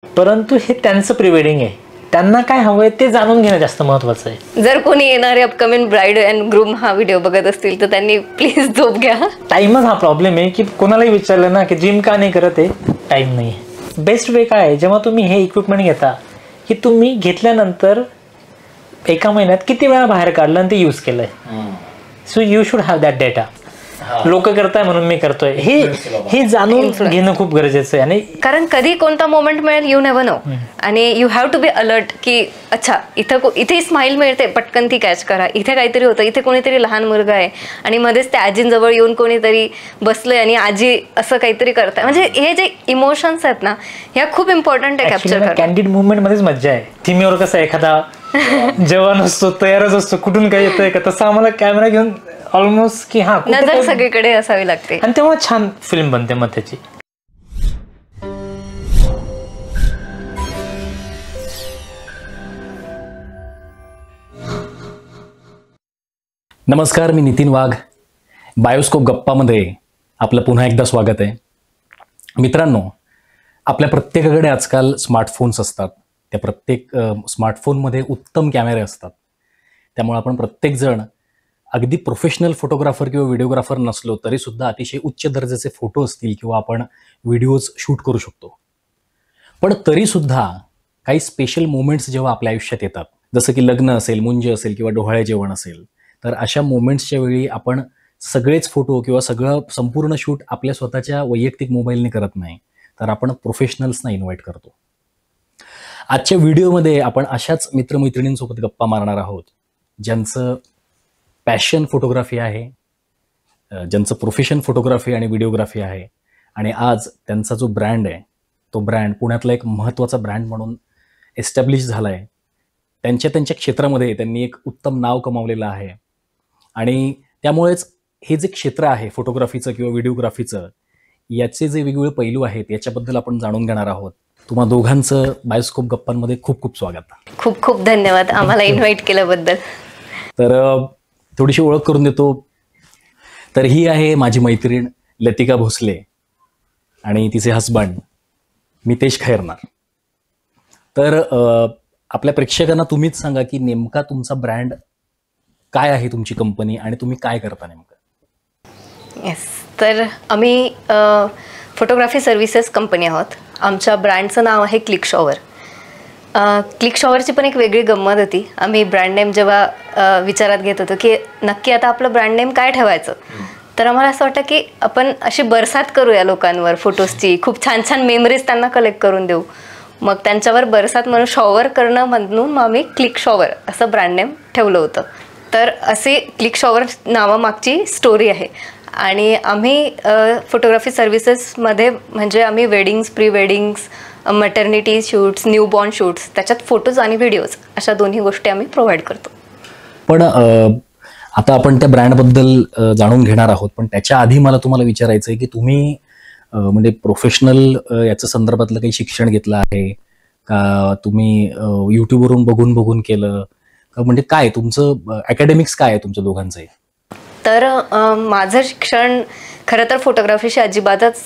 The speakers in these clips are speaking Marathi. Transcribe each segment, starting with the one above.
परंतु हे त्यांचं प्री वेडिंग आहे, त्यांना काय हवंय ते जाणून घेणं जास्त महत्वाचं आहे. जर कोणी येणारे अपकमिंग ब्राईड अँड ग्रूम हा व्हिडिओ बघत असतील तर त्यांनी प्लीज झोप घ्या. टाइमच हा प्रॉब्लेम आहे की कोणालाही विचारलं ना की जिम का नाही करत आहे, टाइम नाही. बेस्ट वे काय आहे, जेव्हा तुम्ही हे इक्विपमेंट घेता की तुम्ही घेतल्यानंतर एका महिन्यात किती वेळा बाहेर काढलं आणि ते यूज केलंय. So you should have that data. लोक करताय म्हणून मी करतोय हे जाणून घेणं खूप गरजेचं आहे. आणि कारण कधी कोणता मोमेंट मिळेल यू नेव्हर नो. आणि you have to be alert की अच्छा इथे स्माइल मिळते, पटकन ती कॅच करा. इथे काहीतरी होतं, इथे कोणीतरी लहान मुलगा आहे आणि मध्येच त्या आजींजवळ येऊन कोणीतरी बसलंय आणि आजी असं काहीतरी करताय. म्हणजे हे जे इमोशन्स आहेत ना, ह्या खूप इम्पॉर्टंट आहे कॅप्चर करणं. कॅन्डिड मुवमेंट मध्येच मज्जा आहे. थीमेवर कसं एखादा जवान असतो, तयारच असतो, कुठून काय येतोय का, तसं आम्हाला कॅमेरा घेऊन ऑलमोस्ट की नजर सगळीकडे असावी लागते आणि तेव्हा छान फिल्म बनते मग त्याची. नमस्कार, मी नितीन वाघ. बायोस्कोप गप्पामध्ये आपलं पुन्हा एकदा स्वागत आहे. मित्रांनो, आपल्या प्रत्येकाकडे आजकाल स्मार्टफोन्स असतात. त्या प्रत्येक स्मार्टफोनमध्ये उत्तम कॅमेरे असतात. त्यामुळे आपण प्रत्येकजण अगदी प्रोफेशनल फोटोग्राफर किंवा व्हिडिओग्राफर नसलो तरीसुद्धा अतिशय उच्च दर्जाचे फोटो असतील किंवा आपण व्हिडिओज शूट करू शकतो. पण तरीसुद्धा काही स्पेशल मोमेंट्स जेव्हा आपल्या आयुष्यात येतात, जसं की लग्न असेल, मुंज असेल किंवा डोहाळे जेवण असेल, तर अशा मोमेंट्सच्या वेळी आपण सगळेच फोटो किंवा संपूर्ण शूट आपल्या स्वतःच्या वैयक्तिक मोबाईलने करत नाही, तर आपण प्रोफेशनल्सना इन्व्हाइट करतो. आजच्या व्हिडिओमध्ये आपण अशाच मित्रमैत्रिणींसोबत गप्पा मारणार आहोत, ज्यांचं पॅशन फोटोग्राफी आहे, ज्यांचं प्रोफेशन फोटोग्राफी आणि व्हिडिओग्राफी आहे. आणि आज त्यांचा जो ब्रँड आहे, तो ब्रँड पुण्यातला एक महत्त्वाचा ब्रँड म्हणून एस्टॅब्लिश झाला आहे. त्यांच्या क्षेत्रामध्ये त्यांनी एक उत्तम नाव कमावलेलं आहे. आणि त्यामुळेच हे जे क्षेत्र आहे फोटोग्राफीचं किंवा व्हिडिओग्राफीचं, याचे जे वेगवेगळे पैलू आहेत याच्याबद्दल आपण जाणून घेणार आहोत. तुम्हा दोघांचं बायोस्कोप गप्पांमध्ये खूप खूप स्वागत. खूप खूप धन्यवाद आम्हाला इन्व्हाइट केल्याबद्दल. तर थोडीशी ओळख करून देतो. तर ही आहे माझी मैत्रीण लतिका भोसले आणि तिचे हसबंड मितेश खैरनार. तर आपल्या प्रेक्षकांना तुम्हीच सांगा की नेमका तुमचा ब्रँड काय आहे, तुमची कंपनी, आणि तुम्ही काय करता नेमकं. येस, तर आम्ही फोटोग्राफी सर्व्हिसेस कंपनी आहोत. आमच्या ब्रँडचं नाव आहे क्लिक शॉवर. क्लिक शॉवरची पण एक वेगळी गंमत होती. आम्ही ब्रँड नेम जेव्हा विचारात घेत होतो की नक्की आता आपलं ब्रँड नेम काय ठेवायचं, तर आम्हाला असं वाटतं की आपण अशी बरसात करूया लोकांवर फोटोजची, खूप छान छान मेमरीज त्यांना कलेक्ट करून देऊ. मग त्यांच्यावर बरसात म्हणून शॉवर करणं म्हणून मग आम्ही क्लिक शॉवर असं ब्रँड नेम ठेवलं होतं. तर असे क्लिक शॉवर नावामागची स्टोरी आहे. आणि आम्ही फोटोग्राफी सर्व्हिसेसमध्ये म्हणजे आम्ही weddings, pre weddings, maternity shoots, newborn shoots, त्याच्यात फोटोज आणि व्हिडिओज अशा दोन्ही गोष्टी आम्ही प्रोव्हाइड करतो. पण आता आपण त्या ब्रँडबद्दल जाणून घेणार आहोत. पण त्याच्या आधी मला तुम्हाला विचारायचं आहे की तुम्ही म्हणजे प्रोफेशनल याच्या संदर्भातलं काही शिक्षण घेतलं आहे का, तुम्ही यूट्यूबवरून बघून केलं का, म्हणजे काय तुमचं अकॅडमिक्स काय आहे तुमच्या दोघांचं? तर माझं शिक्षण खरं तर फोटोग्राफीशी अजिबातच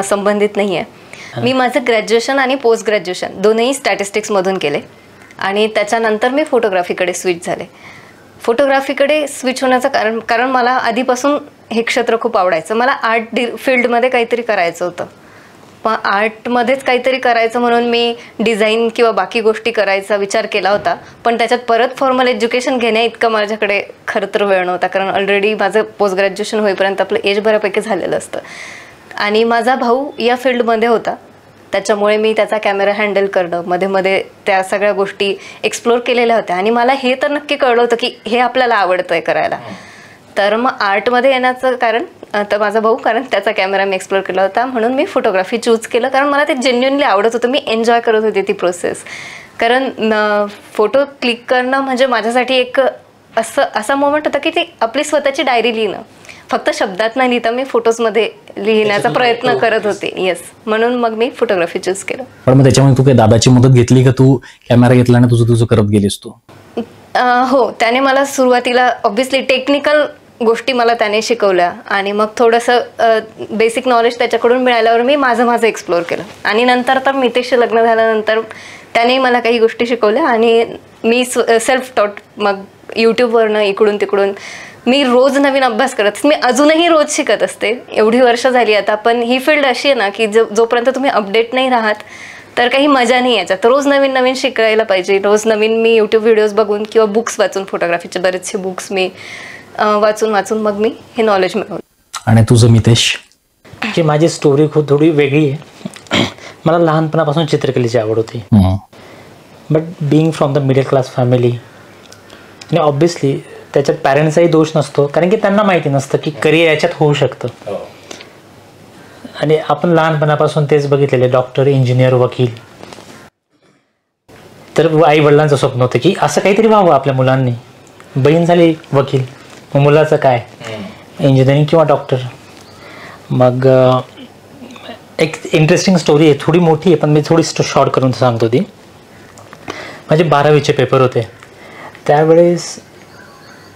संबंधित नाही आहे. मी माझं ग्रॅज्युएशन आणि पोस्ट ग्रॅज्युएशन दोन्ही स्टॅटिस्टिक्समधून केले आणि त्याच्यानंतर मी फोटोग्राफीकडे स्विच झाले. फोटोग्राफीकडे स्विच होण्याचं कारण मला आधीपासून हे क्षेत्र खूप आवडायचं. मला आर्ट फील्डमध्ये काहीतरी करायचं होतं. पण आर्टमध्येच काहीतरी करायचं म्हणून मी डिझाईन किंवा बाकी गोष्टी करायचा विचार केला होता. पण त्याच्यात परत फॉर्मल एज्युकेशन घेण्या इतकं माझ्याकडे खरं तर वेळ नव्हता, कारण ऑलरेडी माझं पोस्ट ग्रॅज्युएशन होईपर्यंत आपलं एज बऱ्यापैकी झालेलं असतं. आणि माझा भाऊ या फील्डमध्ये होता, त्याच्यामुळे मी त्याचा कॅमेरा हँडल करणं, मध्ये त्या सगळ्या गोष्टी एक्सप्लोर केलेल्या होत्या. आणि मला हे तर नक्की कळलं होतं की हे आपल्याला आवडतं आहे करायला. तर मग आर्टमध्ये येण्याचं कारण तर माझा भाऊ, कारण त्याचा कॅमेरा मी एक्सप्लोर केला होता म्हणून मी फोटोग्राफी चूज केलं. कारण मला ते जेन्युइनली आवडत होतं, मी एन्जॉय करत होते ती प्रोसेस. कारण फोटो क्लिक करणं म्हणजे माझ्यासाठी एक असा मोमेंट होता की ती आपली स्वतःची डायरी लिहिणं, फक्त शब्दात नाही लिहिता मी फोटोजमध्ये लिहिण्याचा प्रयत्न करत होते. येस, म्हणून मग मी फोटोग्राफी चूज केलं. पण मग त्याच्यामध्ये तू काही दादाची मदत घेतली का, तू कॅमेरा घेतला आणि तुझं करत गेलीस तू? हो, त्याने मला सुरुवातीला ऑब्व्हियसली टेक्निकल गोष्टी मला त्याने शिकवल्या आणि मग थोडंसं बेसिक नॉलेज त्याच्याकडून मिळाल्यावर मी माझं एक्सप्लोअर केलं. आणि नंतर तर मितेशचं लग्न झाल्यानंतर त्याने मला काही गोष्टी शिकवल्या आणि मी सेल्फ टॉट, मग यूट्यूबवरनं इकडून तिकडून मी रोज नवीन अभ्यास करत, मी अजूनही रोज शिकत असते. एवढी वर्ष झाली आता. पण ही फील्ड अशी आहे ना की जोपर्यंत तुम्ही अपडेट नाही राहात तर काही मजा नाही याच्यात. रोज नवीन नवीन शिकायला पाहिजे. रोज नवीन मी यूट्यूब व्हिडिओज बघून किंवा बुक्स वाचून, फोटोग्राफीचे बरेचसे बुक्स मी वाचून मग मी हे नॉलेज मिळवलं. आणि तुझं मितेश? की माझी स्टोरी खूप थोडी वेगळी आहे. मला लहानपणापासून चित्रकलेची आवड होती. But being from the middle class family, आणि ऑब्विसली त्याच्यात पॅरेंट्सचाही दोष नसतो, कारण की त्यांना माहिती नसतं की करिअर याच्यात होऊ शकतं. आणि आपण लहानपणापासून तेच बघितलेले, डॉक्टर, इंजिनियर, वकील. तर आई वडिलांचं स्वप्न होतं की असं काहीतरी व्हावं आपल्या मुलांनी. बहीण झाली वकील, मग मुलाचं काय, इंजिनिअरिंग किंवा डॉक्टर. मग एक इंटरेस्टिंग स्टोरी आहे, थोडी मोठी आहे पण मी थोडी शॉर्ट करून सांगतो. ती माझे 12वीचे पेपर होते. त्यावेळेस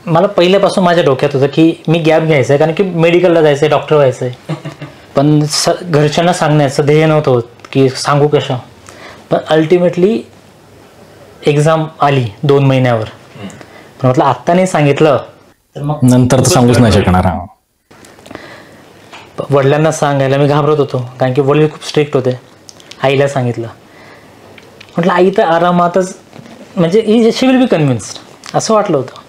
मला पहिल्यापासून माझ्या डोक्यात होतं की मी गॅप घ्यायचं आहे, कारण की मेडिकलला जायचं आहे, डॉक्टर व्हायचं आहे. पण घरच्यांना सांगण्याचं ध्येय नव्हतं होत की सांगू कशा. पण अल्टिमेटली एक्झाम आली 2 महिन्यावर. पण म्हटलं आत्ता नाही सांगितलं तर मग नंतर तर सांगूच नाही शकणार. वडिलांना सांगायला मी घाबरत होतो, कारण की वडील खूप स्ट्रिक्ट होते. आईला सांगितलं. म्हटलं आई तर आरामातच, म्हणजे शी विल बी कन्व्हिन्स्ड असं वाटलं होतं.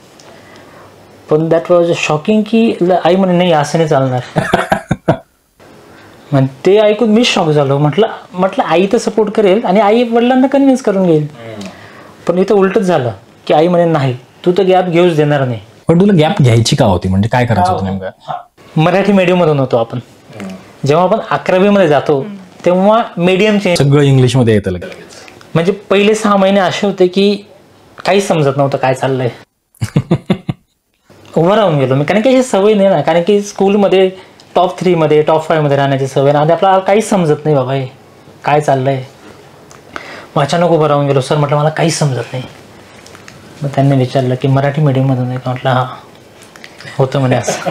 पण दॅट वॉज शॉकिंग की आई म्हणे नाही असं नाही चालणार. मग ते ऐकून मी शॉक झालो. म्हटलं आई तर सपोर्ट करेल आणि आई वडिलांना कन्व्हिन्स करून घेईल. पण इथं उलटच झालं की आई म्हणे नाही, तू तर गॅप घेऊच देणार नाही. पण तुला गॅप घ्यायची का होती, म्हणजे काय करायचं होतं नेमकं? मराठी मीडियममधून होतो आपण. जेव्हा आपण 11वी मध्ये जातो तेव्हा मीडियम चेंज, सगळं इंग्लिशमध्ये येतं लगेच. म्हणजे पहिले 6 महिने असे होते की काहीच समजत नव्हतं काय चाललंय. उभं राहून गेलो मी, कारण की अशी सवय नाही ना, कारण की स्कूलमध्ये टॉप 3 मध्ये, टॉप 5 मध्ये राहण्याची सवय ना. आपल्याला काहीच समजत नाही बाबा हे काय चाललंय. मग अचानक उभं राहून गेलो. सर म्हटलं मला काहीच समजत नाही. मग त्यांनी विचारलं की मराठी मीडियममधून आहे का. म्हटलं हां. होतं म्हणे असं.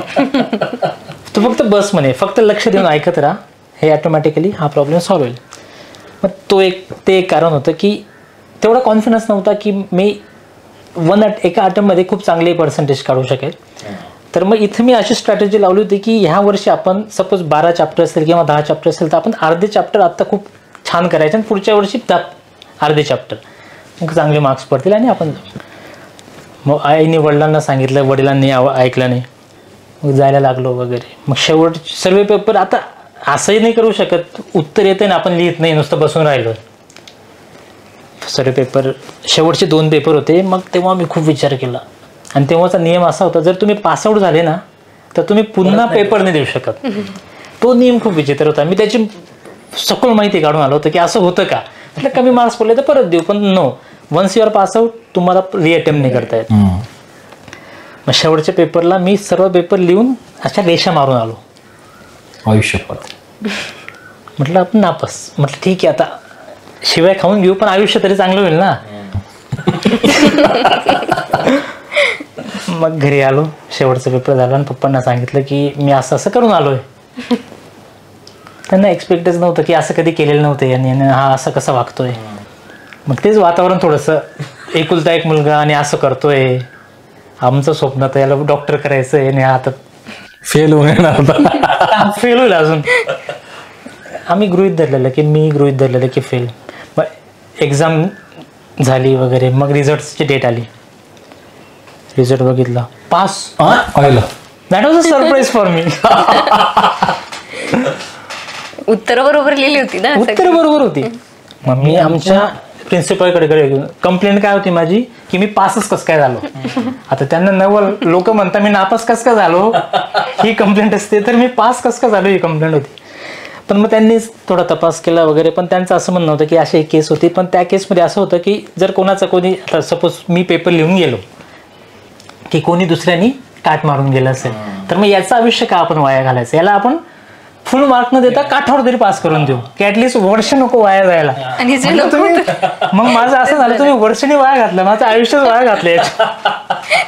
तू फक्त बस म्हणे, फक्त लक्ष देऊन ऐकत राहा, हे ऑटोमॅटिकली हा प्रॉब्लेम सॉल्व्ह होईल. मग ते एक कारण होतं की तेवढा कॉन्फिडन्स नव्हता की मी एका अटेम्प्टमध्ये खूप चांगले पर्सेंटेज काढू शकेल. तर मग इथं मी अशी स्ट्रॅटेजी लावली होती की ह्या वर्षी आपण सपोज 12 चॅप्टर असेल किंवा 10 चॅप्टर असेल तर आपण अर्धे चॅप्टर आत्ता खूप छान करायचे आणि पुढच्या वर्षी अर्धे चॅप्टर, मग चांगले मार्क्स पडतील आणि आपण. मग आईने वडिलांना सांगितलं, वडिलांनी ऐकलं नाही. मग जायला लागलो वगैरे. मग शेवट सर्व पेपर, आता असंही नाही करू शकत, उत्तर येते ना आपण लिहित नाही, नुसतं बसून राहिलो. सर्व पेपर, शेवटचे 2 पेपर होते. मग तेव्हा मी खूप विचार केला. आणि तेव्हाचा नियम असा होता, जर तुम्ही पासआउट झाले ना तर तुम्ही पुन्हा पेपर नाही देऊ शकत. तो नियम खूप विचित्र होता. मी त्याची सखोल माहिती काढून आलो होतं की असं होतं का. म्हटलं कमी मार्क्स पडले तर परत देऊ, पण नो, वन्स युअर पासआउट तुम्हाला रिअटेम्प्ट नाही करता येत. मग शेवटच्या पेपरला मी सर्व पेपर लिहून अशा रेषा मारून आलो. आयुष्यभर म्हटलं आपण नापास. म्हटलं ठीक आहे, आता शिवाय खाऊन घेऊ पण आयुष्य तरी चांगलं होईल ना. मग घरी आलो, शेवटचा पेपर झाला आणि पप्पांना सांगितलं की मी असं करून आलोय. त्यांना एक्सपेक्टच नव्हतं की असं कधी केलेलं नव्हतं यांनी, हा असं कसं वागतोय. मग तेच वातावरण थोडंसं, एकुलता एक मुलगा आणि असं करतोय, आमचं स्वप्न तर याला डॉक्टर करायचं आहे आणि आता फेल होणार, फेल होईल अजून. आम्ही गृहीत धरलेलं की फेल. मग एक्झाम झाली वगैरे, मग रिझल्टची डेट आली. रिझल्ट बघितला, pass. That was a surprise for me. उत्तर बरोबर लिहिली होती ना. उत्तर बरोबर होती. मग मी आमच्या प्रिन्सिपलकडे घेऊन, कंप्लेंट काय होती माझी की मी पासच कस काय झालो. आता त्यांना लोक म्हणतात मी नापास कस काय झालो ही कंप्लेंट असते, तर मी पास कस काय झालो ही कंप्लेंट होती. पण मग त्यांनी थोडा तपास केला वगैरे, पण त्यांचं असं म्हणणं होतं की अशी एक केस होती. पण त्या केसमध्ये असं होतं की जर कोणी आता सपोज मी पेपर लिहून गेलो की कोणी दुसऱ्यांनी काट मारून गेलं असेल, तर मग याचं आयुष्य का आपण वाया घालायचं. याला आपण फुल मार्क न देता काठावर तरी पास करून देऊ की ऍटलीस्ट वर्ष नको वाया जायला. मग माझं असं झालं, तुम्ही वर्षाने वाया घातलं, माझं आयुष्यच वाया घातलंय.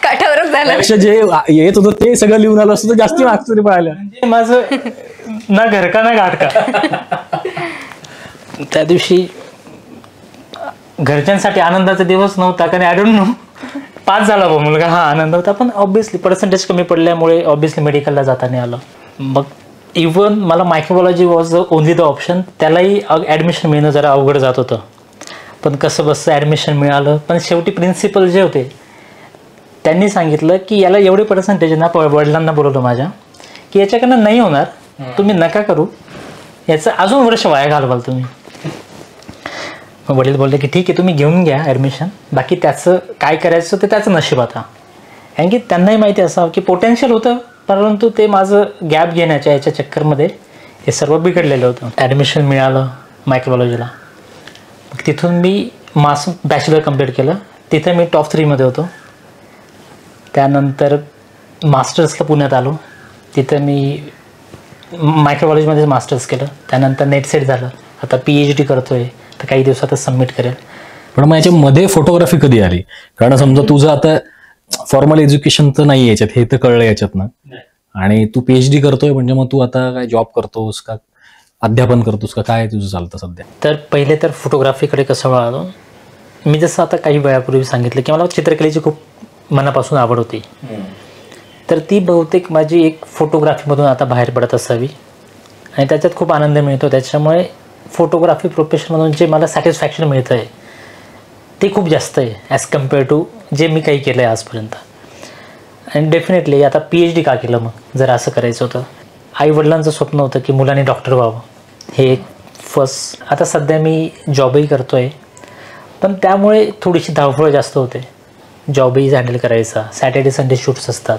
काठावरच झालं. त्यापेक्षा जे येत होतं ते सगळं लिहून आलं असतं तर जास्ती मार्क्स तरी पळाल्या. म्हणजे माझं ना घर का ना घाट का. त्या दिवशी घरच्यांसाठी आनंदाचा दिवस नव्हता, कारण आय डोंट नो पास झाला बा मुलगा, हा आनंद होता. पण ऑब्व्हियसली पर्सेंटेज कमी पडल्यामुळे ऑब्व्हियसली मेडिकलला जाता नाही आलं. मग इवन मला microbiology was only the option, त्यालाही ॲडमिशन मिळणं जरा अवघड जात होतं. पण कसं बसं ॲडमिशन मिळालं. पण शेवटी प्रिन्सिपल जे होते त्यांनी सांगितलं की याला एवढे पर्सेंटेज ना, वडिलांना बोलवलं माझ्या, की याच्याकडनं नाही होणार, तुम्ही नका करू, याचं अजून वर्ष वाया घालवाल तुम्ही. मग वडील बोलले की ठीक आहे तुम्ही घेऊन घ्या ॲडमिशन, बाकी त्याचं काय करायचं ते त्याचं नशीब आता. कारण की त्यांनाही माहिती असावं की पोटेन्शियल होतं, परंतु ते माझं गॅप घेण्याच्या याच्या चक्करमध्ये हे सर्व बिघडलेलं होतं. ॲडमिशन मिळालं मायक्रोबायोलॉजीला. मग तिथून मी बॅचलर कंप्लीट केलं. तिथं मी टॉप 3 होतो. त्यानंतर मास्टर्सला पुण्यात आलो. तिथं मी मायक्रोबायोलॉजीमध्येच मास्टर्स केलं. त्यानंतर नेट सेट झालं. आता PhD करतोय, तर काही दिवसातच सबमिट करेल. पण मग याच्यामध्ये फोटोग्राफी कधी आली? कारण समजा तुझं आता फॉर्मल एज्युकेशन तर नाही याच्यात, हे तर कळलं याच्यात ना, आणि तू PhD करतोय म्हणजे मग तू आता काय जॉब करतोस का, अध्यापन करतोस का, काय तुझं चालतं सध्या? तर पहिले तर फोटोग्राफीकडे कसं वळालो मी, जसं आता काही वेळापूर्वी सांगितलं की मला चित्रकलेची खूप मनापासून आवड होती. तर ती बहुतेक माझी एक फोटोग्राफीमधून आता बाहेर पडत असावी आणि त्याच्यात खूप आनंद मिळतो. त्याच्यामुळे फोटोग्राफी प्रोफेशनमधून जे मला सॅटिस्फॅक्शन मिळतं आहे ते खूप जास्त आहे ॲज कम्पेअर टू जे मी काही केलं आहे आजपर्यंत. आणि डेफिनेटली आता PhD का केलं मग, जर असं करायचं होतं. आईवडिलांचं स्वप्न होतं की मुलांनी डॉक्टर व्हावं, हे एक फर्स्ट. आता सध्या मी जॉबही करतो आहे, पण त्यामुळे थोडीशी धावपळ जास्त होते. जॉबही हँडल करायचा, सॅटर्डे संडे शूट्स असतात.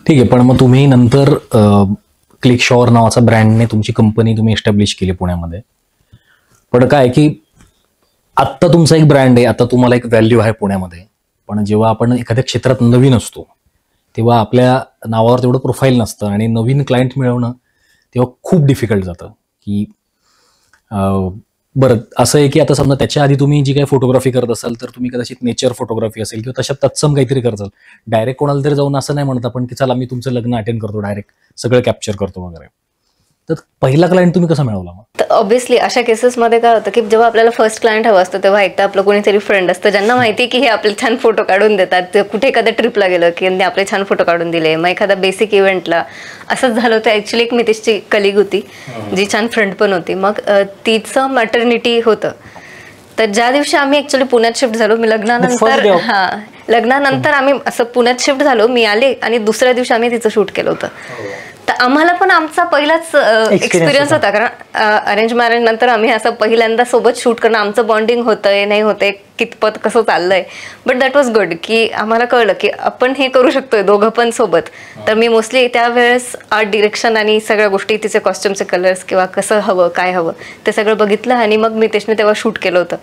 ठीक आहे, पण मग तुम्ही नंतर क्लिकशॉवर नावाचा ब्रँडने तुमची कंपनी तुम्ही एस्टॅब्लिश केली पुण्यामध्ये. पण काय की आत्ता तुमचा एक ब्रँड आहे, आता तुम्हाला एक व्हॅल्यू आहे पुण्यामध्ये. पण जेव्हा आपण एखाद्या क्षेत्रात नवीन असतो तेव्हा आपल्या नावावर तेवढं प्रोफाईल नसतं आणि नवीन क्लायंट मिळवणं तेव्हा खूप डिफिकल्ट जातं. की बरं असं आहे की आता समजा त्याच्या आधी तुम्ही जी काही फोटोग्राफी करत असाल तर तुम्ही कदाचित नेचर फोटोग्राफी असेल किंवा तशा तत्सम काहीतरी करताल. डायरेक्ट कोणाला तरी जाऊन असं नाही म्हणत आपण की चला मी तुमचं लग्न अटेंड करतो, डायरेक्ट सगळं कॅप्चर करतो वगैरे. तर पहिला क्लायंट तुम्ही कसा मिळवला मग? तर ऑब्व्हियसली अशा केसेसमध्ये काय होतं की जेव्हा आपल्याला फर्स्ट क्लायंट हवं असतं तेव्हा एकदा आपलं कोणीतरी फ्रेंड असतं ज्यांना माहिती की हे आपले छान फोटो काढून देतात. ते कुठे एखाद्या ट्रिपला गेलं की यांनी आपले छान फोटो काढून दिले, मग एखादा बेसिक इव्हेंटला असंच झालं होतं. ॲक्च्युली एक नितेशची कलिग होती जी छान फ्रेंड पण होती. मग तिचं मॅटर्निटी होतं. तर ज्या दिवशी आम्ही ॲक्च्युली पुण्यात शिफ्ट झालो, मी लग्नानंतर आम्ही असं पुण्यात शिफ्ट झालो, मी आले आणि दुसऱ्या दिवशी आम्ही तिचं शूट केलं होतं. तर आम्हाला पण आमचा पहिलाच एक्सपिरियन्स होता, कारण अरेंज मॅरेज नंतर आम्ही असं पहिल्यांदा सोबत शूट करणं, आमचं बॉन्डिंग होतंय नाही होतंय, कितपत कसं चाललंय. बट दॅट वॉज गुड की आम्हाला कळलं की आपण हे करू शकतोय दोघं पण सोबत. तर मी मोस्टली त्यावेळेस आर्ट डिरेक्शन आणि सगळ्या गोष्टी, तिचे कॉस्ट्युमचे कलर्स किंवा कसं हवं काय हवं ते सगळं बघितलं आणि मग मी नितेशने तेव्हा शूट केलं होतं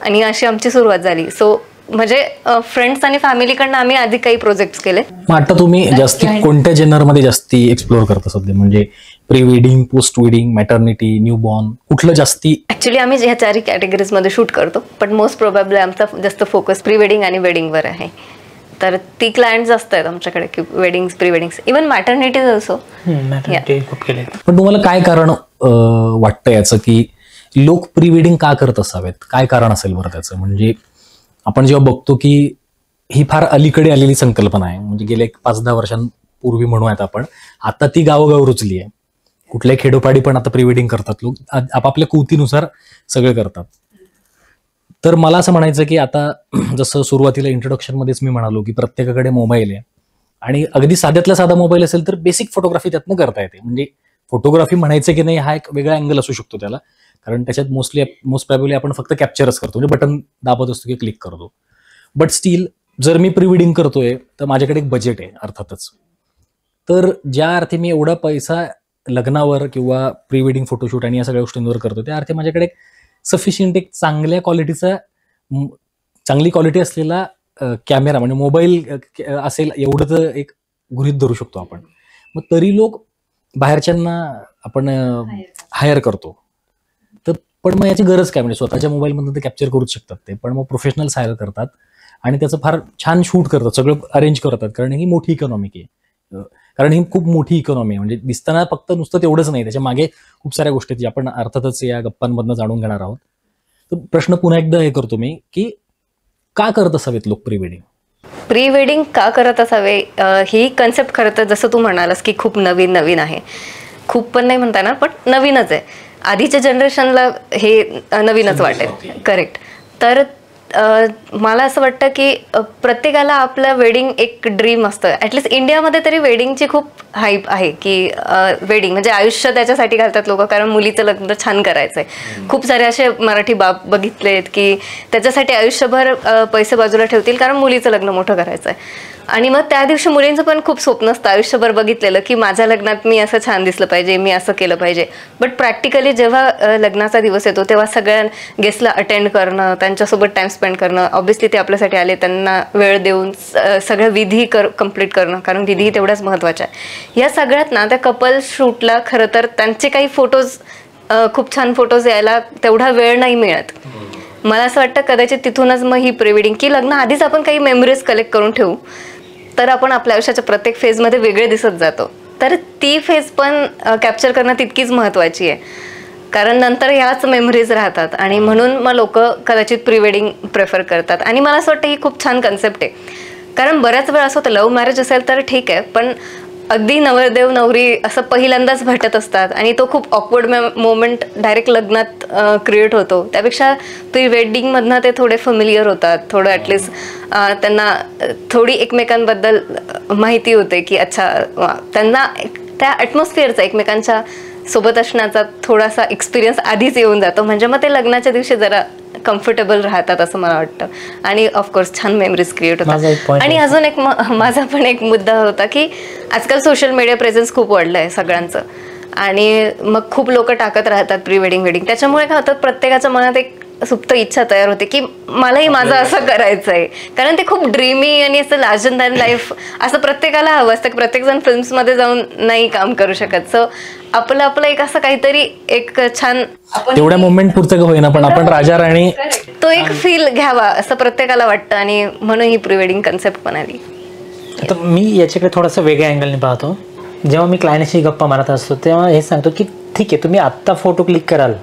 आणि अशी आमची सुरुवात झाली. सो म्हणजे फ्रेंड्स आणि फॅमिलीकडनं आम्ही आधी काही प्रोजेक्ट्स केले. मग आता तुम्ही जास्ती कोणत्या जेनरमध्ये जास्ती एक्सप्लोर करता सध्या? म्हणजे pre wedding, post wedding, maternity, new born, कुठलं जास्ती? ऍक्च्युली आम्ही ह्या 4 कॅटेगरीजमध्ये शूट करतो, पण मोस्ट प्रोबॅबली आमचा जास्त फोकस प्री वेडिंग आणि वेडिंगवर आहे. तर ती क्लायंट जास्त आहेत आमच्याकडे की weddings, pre weddings, even maternity also. पण तुम्हाला काय कारण वाटतं याचं की लोक प्री वेडिंग का करत असावेत? काय कारण असेल बरं त्याचं? म्हणजे आपण जेव्हा बघतो की ही फार अलीकडे आलेली संकल्पना आहे, म्हणजे गेल्या 5-10 वर्षांपूर्वी म्हणूयात आपण, आता ती गावोगाव रुचली आहे. कुठल्याही खेडोपाडी पण आता प्री वेडिंग करतात लोक, आपापल्या कुवतीनुसार सगळं करतात. तर मला असं म्हणायचं की आता जसं सुरुवातीला इंट्रोडक्शनमध्येच मी म्हणालो की प्रत्येकाकडे मोबाईल आहे आणि अगदी साध्यातला साधा मोबाईल असेल तर बेसिक फोटोग्राफी त्यातनं करता येते. म्हणजे फोटोग्राफी म्हणायचं की नाही हा एक वेगळा अँगल असू शकतो त्याला, कारण त्याच्यात मोस्ट प्रॉबेबली आपण फक्त कॅप्चरच करतो, म्हणजे बटन दाबत असतो की क्लिक करतो. बट स्टील जर मी प्री वेडिंग करतोय तर माझ्याकडे एक बजेट आहे अर्थातच. तर ज्या अर्थी मी एवढा पैसा लग्नावर किंवा प्री वेडिंग फोटोशूट आणि या सगळ्या गोष्टींवर करतो त्या अर्थी माझ्याकडे सफिशियंट एक चांगली क्वालिटी असलेला कॅमेरा म्हणजे मोबाईल असेल एवढं तर एक गृहीत धरू शकतो आपण. मग तरी लोक बाहेरच्यांना आपण हायर करतो. तर पण मग याची गरज काय? म्हणजे स्वतःच्या मोबाईलमधून ते कॅप्चर करूच शकतात ते, पण मग प्रोफेशनल्स हायर करतात आणि त्याचं फार छान शूट करतात, सगळं अरेंज करतात, कारण ही मोठी इकॉनॉमी आहे. कारण ही खूप मोठी इकॉनॉमी आहे. म्हणजे दिसताना फक्त नुसतं तेवढंच नाही, त्याच्या मागे खूप साऱ्या गोष्टी आहेत, आपण अर्थातच या गप्पांमधनं जाणून घेणार आहोत. तर प्रश्न पुन्हा एकदा हे करतो मी, की का करत असावेत लोक प्री वेडिंग? प्री वेडिंग का करत असावे, ही कन्सेप्ट खरं तर जसं तू म्हणालास की खूप नवीन आहे. खूप पण नाही म्हणता ना, पण नवीनच आहे. आधीच्या जनरेशनला हे नवीनच वाटेल. करेक्ट. तर मला असं वाटतं की प्रत्येकाला आपलं वेडिंग एक ड्रीम असतं. ॲटलिस्ट इंडियामध्ये तरी वेडिंगची खूप हाईप आहे की वेडिंग म्हणजे आयुष्य त्याच्यासाठी घालतात लोक, कारण मुलीचं लग्न छान करायचं आहे. खूप सारे असे मराठी बाप बघितलेत की त्याच्यासाठी आयुष्यभर पैसे बाजूला ठेवतील, कारण मुलीचं लग्न मोठं करायचं आहे. आणि मग त्या दिवशी मुलींचं पण खूप स्वप्न असतं आयुष्यभर बघितलेलं की माझ्या लग्नात मी असं छान दिसलं पाहिजे, मी असं केलं पाहिजे. बट प्रॅक्टिकली जेव्हा लग्नाचा दिवस येतो तेव्हा सगळ्या गेस्टला अटेंड करणं, त्यांच्यासोबत टाइम स्पेंड करणं, ऑब्व्हियसली ते आपल्यासाठी आले, त्यांना वेळ देऊन सगळ्या विधी कम्प्लीट करणं, कारण विधी तेवढ्याच महत्त्वाच्या आहे. या सगळ्यात ना त्या कपल शूटला खरं तर त्यांचे काही फोटोज, खूप छान फोटोज यायला तेवढा वेळ नाही मिळत. मला असं वाटतं कदाचित तिथूनच मग ही प्री वेडिंग, की लग्न आधीच आपण काही मेमरीज कलेक्ट करून ठेवू, तर आपण आपल्या आयुष्याच्या प्रत्येक फेजमध्ये वेगळे दिसत जातो. तर ती फेज पण कॅप्चर करणं तितकीच महत्त्वाची आहे, कारण नंतर ह्याच मेमरीज राहतात. आणि म्हणून मग लोक कदाचित प्री वेडिंग प्रेफर करतात. आणि मला असं वाटतं ही खूप छान कन्सेप्ट आहे, कारण बऱ्याच वेळा असं होतं लव्ह मॅरेज असेल तर ठीक आहे, पण अगदी नवरदेव नवरी असं पहिल्यांदाच भेटत असतात आणि तो खूप ऑकवर्ड मोमेंट डायरेक्ट लग्नात क्रिएट होतो. त्यापेक्षा प्री वेडिंगमधनं ते थोडे फॅमिलियर होतात, थोडं ॲटलिस्ट त्यांना थोडी एकमेकांबद्दल माहिती होते की अच्छा, त्यांना त्या ॲटमॉस्फिअरचा, एकमेकांच्या सोबत असण्याचा थोडासा एक्सपिरियन्स आधीच येऊन जातो. म्हणजे मग ते लग्नाच्या दिवशी जरा कम्फर्टेबल राहतात असं मला वाटतं. आणि ऑफकोर्स छान मेमरीज क्रिएट होतात. आणि अजून एक माझा पण एक मुद्दा होता की आजकाल सोशल मीडिया प्रेझेन्स खूप वाढलं आहे सगळ्यांचं, आणि मग खूप लोक टाकत राहतात प्री वेडिंग वेडिंग. त्याच्यामुळे काय होतं, प्रत्येकाच्या मनात एक सुप्त इच्छा तयार होते की मलाही माझं असं करायचं आहे, कारण ते खूप ड्रीमी आणि असं लार्जर दॅन लाईफ असं प्रत्येकाला हवं असतं. प्रत्येकजण फिल्म्समध्ये जाऊन नाही काम करू शकत. सो आपलं एक असं काहीतरी एक छान तेवढ्या मोमेंट पुरतं होईना, पण आपण राजा राणी तो एक फील घ्यावा असं प्रत्येकाला वाटतं, आणि म्हणून ही प्री वेडिंग कन्सेप्ट पण आली. आता मी याच्याकडे थोडंसं वेगळ्या अँगलने पाहतो. जेव्हा मी क्लायंटशी गप्पा मारत असतो तेव्हा हे सांगतो की ठीक आहे, तुम्ही आत्ता फोटो क्लिक कराल,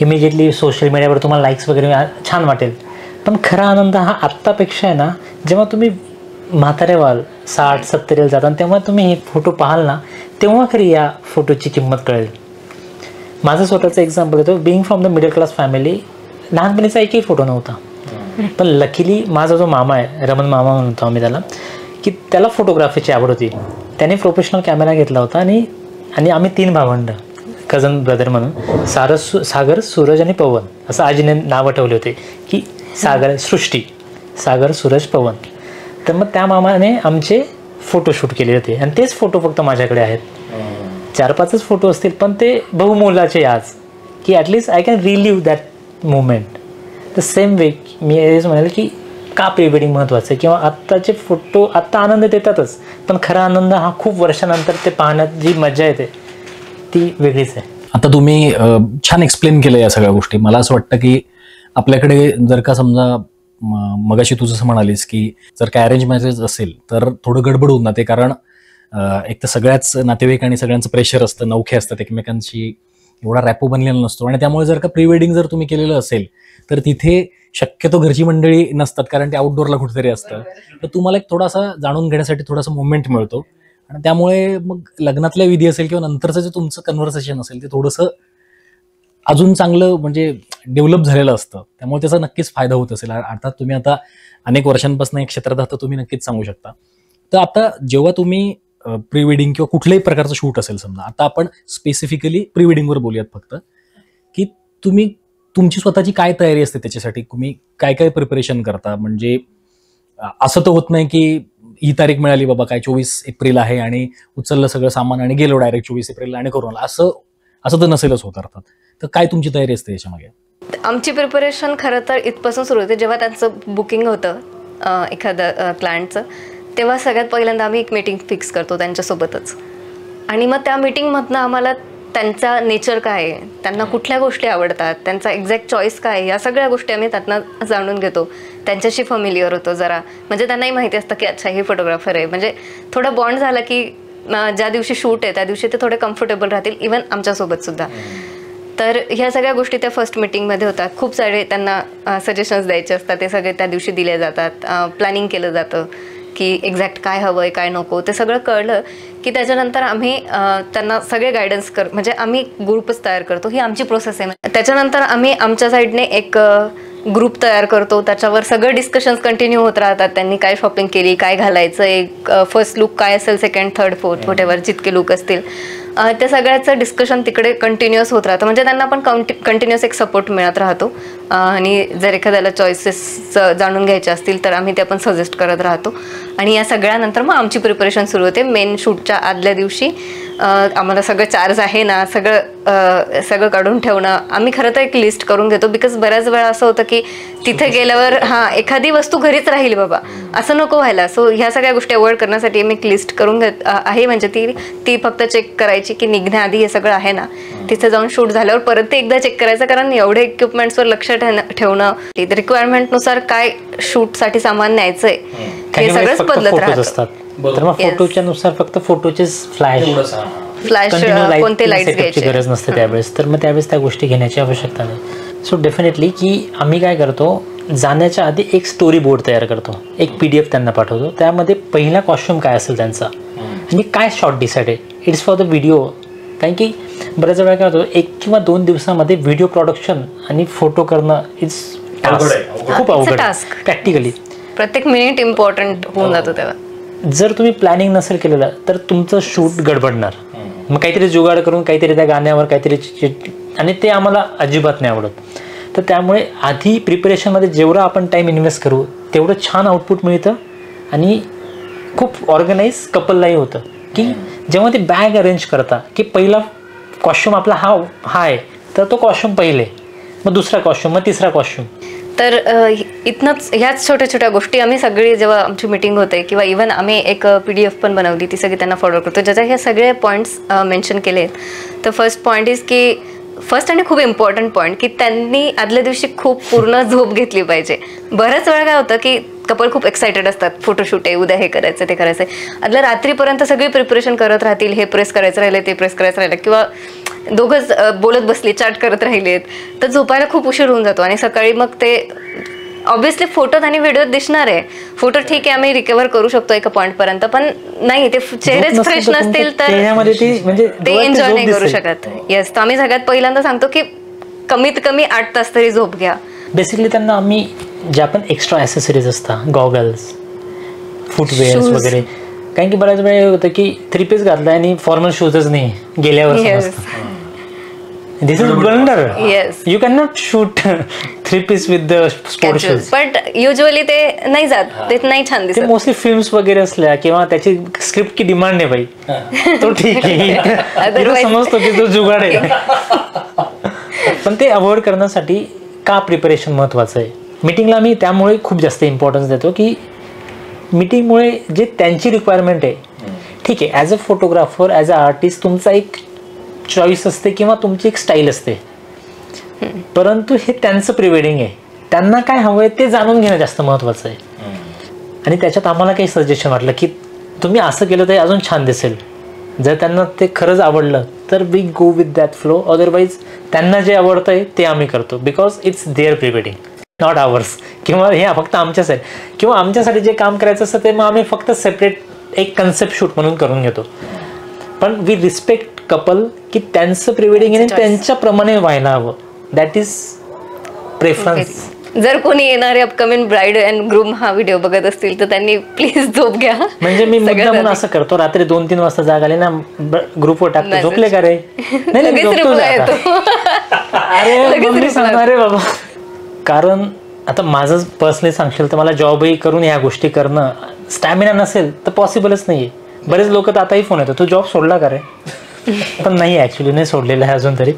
इमिजिएटली सोशल मीडियावर तुम्हाला लाईक्स वगैरे छान वाटेल, पण खरा आनंद हा आत्तापेक्षा आहे ना, जेव्हा तुम्ही म्हातारे व्हाल, 60-70 जाता, तेव्हा तुम्ही हे फोटो पाहाल ना, तेव्हा खरी या फोटोची किंमत कळेल. माझं स्वतःचं एक्झाम्पल देतो. Being from the middle class family, लहानपणीचा एकही फोटो नव्हता, पण लकीली माझा जो मामा आहे, रमण मामा म्हणतो आम्ही त्याला, की त्याला फोटोग्राफीची आवड होती. त्याने प्रोफेशनल कॅमेरा घेतला होता आणि आम्ही 3 भावंड, कझन ब्रदर म्हणून, सागर, सूरज आणि पवन असं आजीने नावं ठेवले होते की सृष्टी, सागर, सूरज, पवन. तर मग त्या मामाने आमचे फोटोशूट केले होते, आणि तेच फोटो फक्त माझ्याकडे आहेत. 4-5च फोटो असतील, पण ते बहुमोलाचे आज, की at least I can relive that moment. The same way मी हेच म्हणाल की का प्री वेडिंग महत्त्वाचं आहे, किंवा आत्ताचे फोटो आत्ता आनंद देतातच, पण खरा आनंद हा खूप वर्षानंतर ते पाहण्यात जी मजा येते ती वेगळीच आहे. आता तुम्ही छान एक्सप्लेन केलं या सगळ्या गोष्टी. मला असं वाटतं की आपल्याकडे जर का समजा मगाशी तू जसं म्हणालीस की जर काय अरेंज मॅरेज असेल तर थोडं गडबड होऊन जाते, कारण एक तर सगळ्याच नातेवाईक आणि सगळ्यांचं प्रेशर असतं, नवखे असतात, एकमेकांशी एवढा रॅपो बनलेला नसतो. आणि त्यामुळे जर का प्री वेडिंग जर तुम्ही केलेलं असेल तर तिथे शक्यतो घरची मंडळी नसतात, कारण ते आउटडोअरला कुठेतरी असतं. तर तुम्हाला एक थोडासा जाणून घेण्यासाठी थोडासा मोमेंट मिळतो, आणि त्यामुळे मग लग्नातल्या विधी असेल किंवा नंतरचं जे तुमचं कन्व्हर्सेशन असेल ते थोडंसं अजून चांगलं म्हणजे डेव्हलप झालेलं असतं. त्यामुळे त्याचा नक्कीच फायदा होत असेल. अर्थात तुम्ही आता अनेक वर्षांपासून एक क्षेत्रात आहात, तुम्ही नक्कीच सांगू शकता. तर आता जेव्हा तुम्ही प्री वेडिंग किंवा कुठल्याही प्रकारचं शूट असेल, समजा आता आपण स्पेसिफिकली प्री वेडिंगवर बोलूयात फक्त, की तुम्ही तुमची स्वतःची काय तयारी असते त्याच्यासाठी, तुम्ही काय काय प्रिपरेशन करता? म्हणजे असं तर होत नाही की ही तारीख मिळाली बाबा काय 24 एप्रिल आहे आणि उचललं सगळं सामान आणि गेलो डायरेक्ट 24 एप्रिलला आणि करून आला, असं तर नसेलच होत अर्थात. तर काय तुमची तयारी असते याच्यामागे? आमची प्रिपरेशन खरं तर इथपासून सुरू होते. जेव्हा त्यांचं बुकिंग होतं एखादं क्लायंटचं, तेव्हा सगळ्यात पहिल्यांदा आम्ही एक मीटिंग फिक्स करतो त्यांच्यासोबतच, आणि मग त्या मीटिंगमधनं आम्हाला त्यांचा नेचर काय आहे, त्यांना कुठल्या गोष्टी आवडतात, त्यांचा एक्झॅक्ट चॉईस काय आहे, या सगळ्या गोष्टी आम्ही त्यातनं जाणून घेतो. त्यांच्याशी फॅमिलियर होतो जरा, म्हणजे त्यांनाही माहिती असतं की अच्छा हे फोटोग्राफर आहे. म्हणजे थोडा बॉन्ड झाला की ज्या दिवशी शूट आहे त्या दिवशी ते थोडे कम्फर्टेबल राहतील, इवन आमच्यासोबत सुद्धा. तर ह्या सगळ्या गोष्टी त्या फर्स्ट मीटिंगमध्ये होतात. खूप सारे त्यांना सजेशन्स द्यायचे असतात, ते सगळे त्या दिवशी दिले जातात. प्लॅनिंग केलं जातं की एक्झॅक्ट काय हवं आहे काय नको. ते सगळं कळलं की त्याच्यानंतर आम्ही त्यांना सगळे गायडन्स म्हणजे आम्ही ग्रुपच तयार करतो. ही आमची प्रोसेस आहे. त्याच्यानंतर आम्ही आमच्या साईडने एक ग्रुप तयार करतो, त्याच्यावर सगळं डिस्कशन्स कंटिन्यू होत राहतात. त्यांनी काय शॉपिंग केली, काय घालायचं, एक फर्स्ट लुक काय असेल, सेकंड थर्ड फोर्थ व्हॉटेवर जितके लुक असतील त्या सगळ्याचं डिस्कशन तिकडे कंटिन्युअस होत राहतं. म्हणजे त्यांना पण कंटिन्युअस एक सपोर्ट मिळत राहतो. आणि जर एखाद्याला चॉईसेस जाणून घ्यायचे असतील तर आम्ही ते पण सजेस्ट करत राहतो. आणि या सगळ्यानंतर मग आमची प्रिपरेशन सुरू होते. मेन शूटच्या आदल्या दिवशी आम्हाला सगळं चार्ज आहे ना सगळं काढून ठेवणं. आम्ही खरं तर एक लिस्ट करून घेतो, बिकॉज बऱ्याच वेळा असं होतं की तिथे गेल्यावर एखादी वस्तू घरीच राहील बाबा, असं नको व्हायला. सो ह्या सगळ्या गोष्टी अवॉइड करण्यासाठी मी एक लिस्ट करून आहे. म्हणजे ती फक्त चेक करायची की निघण्याआधी हे सगळं आहे ना. तिथे जाऊन शूट झाल्यावर परत ते एकदा चेक करायचं, कारण एवढे इक्विपमेंट्सवर लक्ष ठेवणं, रिक्वायरमेंटनुसार काय शूटसाठी सामान न्यायचंय हे सगळंच बदलत राहतं. तर मग फोटोच्या नुसार फक्त फोटोचे फ्लॅश कोणते लाईट्स घ्यायची गरज नसते त्यावेळेस. तर मग त्यावेळेस त्या गोष्टी घेण्याची आवश्यकता नाही. सो डेफिनेटली की आम्ही काय करतो, जाण्याच्या आधी एक स्टोरी बोर्ड तयार करतो, एक PDF त्यांना पाठवतो. त्यामध्ये पहिला कॉस्ट्युम काय असेल त्यांचा आणि काय shot decided, it's for the video. कारण की बऱ्याच वेळा काय होतं, 1 किंवा 2 दिवसामध्ये व्हिडिओ प्रोडक्शन आणि फोटो करणं इट्स खूप अवघड प्रॅक्टिकली. प्रत्येक मिनिट इम्पॉर्टंट होऊन जातो तेव्हा. जर तुम्ही प्लॅनिंग नसेल केलेलं तर तुमचं शूट गडबडणार. मग काहीतरी जुगाड करून काहीतरी त्या गाण्यावर काहीतरी, आणि ते आम्हाला अजिबात नाही आवडत. तर त्यामुळे आधी प्रिपरेशनमध्ये जेवढं आपण टाईम इन्व्हेस्ट करू तेवढं छान आउटपुट मिळतं. आणि खूप ऑर्गनाईज कपललाही होतं की जेव्हा ते बॅग अरेंज करता की पहिला कॉस्ट्यूम आपला हा आहे तर तो कॉस्ट्यूम पहिले, मग दुसरा कॉस्ट्यूम, मग तिसरा कॉस्ट्यूम. तर इथनंच ह्याच छोट्या छोट्या गोष्टी आम्ही सगळी जेव्हा आमची मीटिंग होते किंवा इव्हन आम्ही एक PDF पण बनवली, ती सगळी त्यांना फॉरवर्ड करतो, ज्याच्यात हे सगळे पॉईंट्स मेन्शन केले आहेत. तर फर्स्ट पॉईंट इज की फर्स्ट आणि खूप इम्पॉर्टंट पॉईंट की त्यांनी आदल्या दिवशी खूप पूर्ण झोप घेतली पाहिजे. बऱ्याच वेळा काय होतं की कपल खूप एक्सायटेड असतात, फोटोशूट आहे, उद्या हे करायचं ते करायचं आहे, आदल्या रात्रीपर्यंत सगळी प्रिपरेशन करत राहतील, हे प्रेस करायचं राहिलं ते प्रेस करायचं राहिलं, किंवा दोघंच बोलत बसले चॅट करत राहिलेत, तर झोपायला खूप उशीर होऊन जातो. आणि सकाळी मग ते ऑब्व्हियसली फोटोत आणि व्हिडिओत दिसणार आहे. फोटो ठीक आहे आम्ही रिकव्हर करू शकतो एका पॉईंटपर्यंत, पण नाही ते चेहरेच फ्रेश नसतील तर ते एन्जॉय नाही करू शकत. येस, तर आम्ही सगळ्यात पहिल्यांदा सांगतो की कमीत कमी 8 तास तरी झोप घ्या. बेसिकली त्यांना आम्ही ज्या पण एक्स्ट्रा ॲसेसरीज असतात, गॉगल्स, फुटवेअर्स वगैरे, कारण की बऱ्याच वेळ होतं की 3 पीस घातला आणि फॉर्मल शूजच नाही गेल्यावर समजतं. This is blunder. Yes. You cannot shoot 3 piece with the sports shoes. But usually ते नाही जात, ते नाही छान दिसत. ते मोस्टली फिल्म्स वगैरे असल्या किंवा त्याची स्क्रिप्ट की डिमांड आहे भाई, तो ठीक आहे, समजतो की तो जुगाड आहे. पण ते अवॉइड करण्यासाठी का प्रिपरेशन महत्वाचं आहे. मीटिंगला मी त्यामुळे खूप जास्त इम्पॉर्टन्स देतो की मीटिंगमुळे जे त्यांची रिक्वायरमेंट आहे, ठीक आहे, as a photographer, as a artist तुमचा एक चॉईस असते किंवा तुमची एक स्टाईल असते, परंतु हे त्यांचं प्री वेडिंग आहे, त्यांना काय हवं आहे ते जाणून घेणं जास्त महत्त्वाचं आहे. आणि त्याच्यात आम्हाला काही सजेशन वाटलं की तुम्ही असं केलं तर अजून छान दिसेल. जर त्यांना ते खरंच आवडलं तर we go with that flow, otherwise त्यांना जे आवडतं आहे ते आम्ही करतो, because it's their pre wedding, not ours. किंवा हे फक्त आमच्याच आहे, किंवा आमच्यासाठी जे काम करायचं असतं ते मग आम्ही फक्त सेपरेट एक कन्सेप्ट शूट म्हणून करून घेतो. पण वी रिस्पेक्ट कपल की त्यांचं प्री वेडिंग आहे त्यांच्याप्रमाणे व्हायला हवं. That is preference. जर कोणी येणारे अपकमिंग ब्राईड अँड ग्रूम हा व्हिडिओ बघत असतील तर त्यांनी प्लीज झोप घ्या. म्हणजे मी मुद्दा म्हणून असं करतो, रात्री 2-3 वाजता जाग आली ना ग्रुपवर टाकतो, झोपले का रे, नाही अरे सांगणार रे बाबा. कारण आता माझं पर्सनली सांगशील तर मला जॉबही करून ह्या गोष्टी करणं स्टॅमिना नसेल तर पॉसिबलच नाहीये. बरेच लोक तर आताही फोन येतो, तू जॉब सोडला का रे, पण नाही ॲक्च्युली नाही सोडलेलं आहे अजून तरी.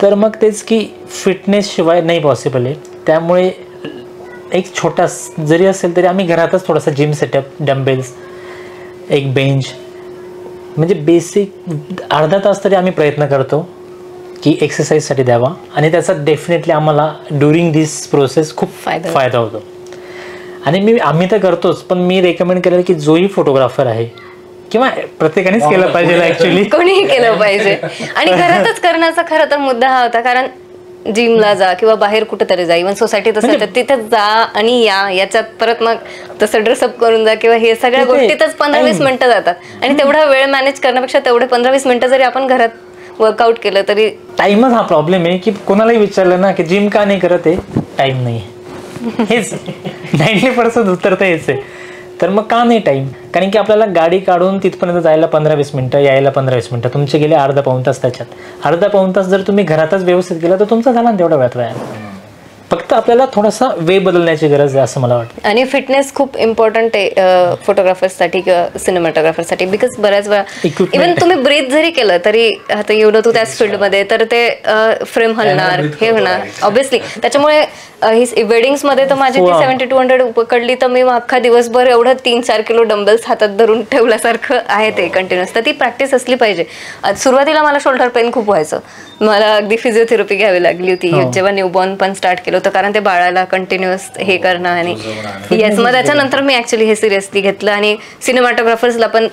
तर मग तेच की फिटनेस शिवाय नाही पॉसिबल आहे. त्यामुळे एक छोटा जरी असेल तरी आम्ही घरातच थोडासा जिम सेटअप, डम्बेल्स, एक बेंच, म्हणजे बेसिक अर्धा तास तरी आम्ही प्रयत्न करतो की एक्सरसाइजसाठी द्यावा आणि त्याचा डेफिनेटली आम्हाला ड्युरिंग दिस प्रोसेस खूप फायदा होतो. आणि आम्ही तर करतोच, पण मी रेकमेंड केलं की जोही फोटोग्राफर आहे किंवा प्रत्येकानेच केलं पाहिजे ऍक्च्युली, कोणीही केलं पाहिजे. आणि घरातच करण्याचा खरं तर मुद्दा हा होता, कारण जिमला जा किंवा बाहेर कुठेतरी जा, इव्हन सोसायटीत असेल तर तिथे जा आणि याच्यात परत मग तसं ड्रेसअप करून जा किंवा हे सगळ्या गोष्टीतच 15-20 मिनिटं जातात. आणि तेवढा वेळ मॅनेज करण्यापेक्षा तेवढे 15-20 मिनिटं जरी आपण घरात वर्कआउट केलं तरी. टाइमच हा प्रॉब्लेम आहे की कोणालाही विचारलं ना की जिम का नाही करत आहे, टाइम नाही. हेच 90% उत्तर तर हेच आहे. तर मग का नाही टाइम? कारण की आपल्याला गाडी काढून तिथपर्यंत जायला 15-20 मिनिटं, यायला 15-20 मिनिटं, तुमचे गेले अर्धा पाऊण तास. त्याच्यात अर्धा पाऊण तास जर तुम्ही घरातच व्यवस्थित केला तर तुमचा झाला ना तेवढा वेळात व्यायाम. फक्त आपल्याला थोडासा वे बदलण्याची गरज आहे असं मला वाटतं. आणि फिटनेस खूप इम्पॉर्टंट आहे फोटोग्राफर्ससाठी किंवा सिनेमॅटोग्राफरसाठी. बिकॉज बऱ्याच वेळा इव्हन तुम्ही ब्रीथ जरी केलं तरी, आता एवढं तू त्याच फील्डमध्ये, तर ते फ्रेम हलणार, हे होणार ऑब्व्हियसली. त्याच्यामुळे ही वेडिंग्समध्ये तर माझी ती 70-200 पकडली तर मी अख्खा दिवसभर एवढं 3-4 किलो डंबल्स हातात धरून ठेवल्यासारखं आहे ते कंटिन्युअस. तर ती प्रॅक्टिस असली पाहिजे. सुरुवातीला मला शोल्डर पेन खूप व्हायचं, मला अगदी फिजिओथेरपी घ्यावी लागली होती जेव्हा न्यूबॉर्न पण स्टार्ट केलं होतं, कारण ते बाळाला कंटिन्युअस हे करणं. आणि येस, मग त्याच्यानंतर मी ऍक्च्युली हे सिरियसली घेतलं. आणि सिनेमॅटोग्राफर्सला पण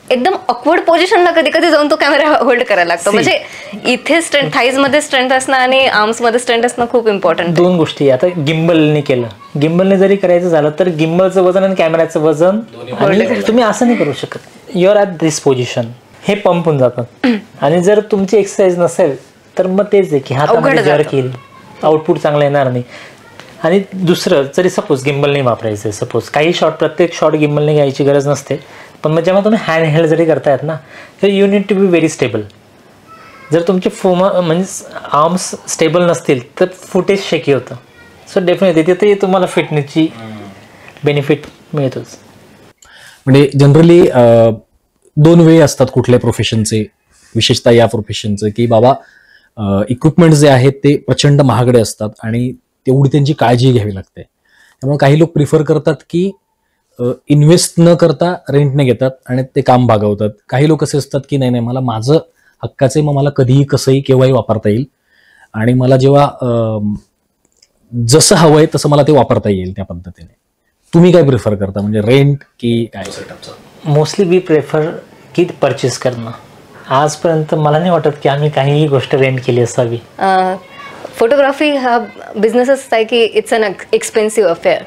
एकदम ऑकवर्ड पोझिशनला कधी कधी जाऊन तो कॅमेरा होल्ड करायला लागतो. म्हणजे इथे स्ट्रेंथ, थाईज मध्ये स्ट्रेंथ असणं आणि आर्म्स मध्ये स्ट्रेंथ असणं खूप इम्पॉर्टंट. दोन गोष्टी. आता गिम्बलने केलं, गिम्बलने जरी करायचं झालं तर गिम्बलचं वजन आणि कॅमेऱ्याचं वजन, आणि तुम्ही असं नाही करू शकत. You are at this position, हे पंप होऊन जातात. आणि जर तुमची एक्सरसाइज नसेल तर मग तेच आहे की हातामध्ये जर्क येईल, आउटपुट चांगला येणार नाही. आणि दुसरं, जरी सपोज गिम्बल नाही वापरायचं, सपोज काही शॉट, प्रत्येक शॉट गिम्बलने घ्यायची गरज नसते, पण मग जेव्हा तुम्ही हँड हेल्ड जरी करतायत ना तर you need to be very stable. जर तुमचे म्हणजे आर्म्स स्टेबल नसतील तर फुटेज शेकी होतं. सो डेफिनेटली तिथे तुम्हाला फिटनेसची बेनिफिट मिळतोच. म्हणजे जनरली 2 वे असतात कुठल्या प्रोफेशनचे, विशेषतः या प्रोफेशनचे, की बाबा इक्विपमेंट जे आहेत ते प्रचंड महागडे असतात आणि तेवढी त्यांची काळजी घ्यावी लागते. त्यामुळे काही लोक प्रिफर करतात की इन्व्हेस्ट न करता रेंटने घेतात आणि ते काम भागवतात. काही लोक असे असतात की नाही, मला माझं हक्काचे, मग मला कधीही कसंही केव्हाही वापरता येईल आणि मला जेव्हा जसं हवंय तसं मला ते वापरता येईल त्या पद्धतीने. तुम्ही काय प्रिफर करता, म्हणजे रेंट की काय सेटअपचं? मोस्टली वी प्रेफर की परचेस करणं. आजपर्यंत मला नाही वाटत की आम्ही काहीही गोष्ट रेंट केली असावी. फोटोग्राफी हा बिझनेसच आहे की इट्स अन एक्सपेन्सिव्ह अफेअर.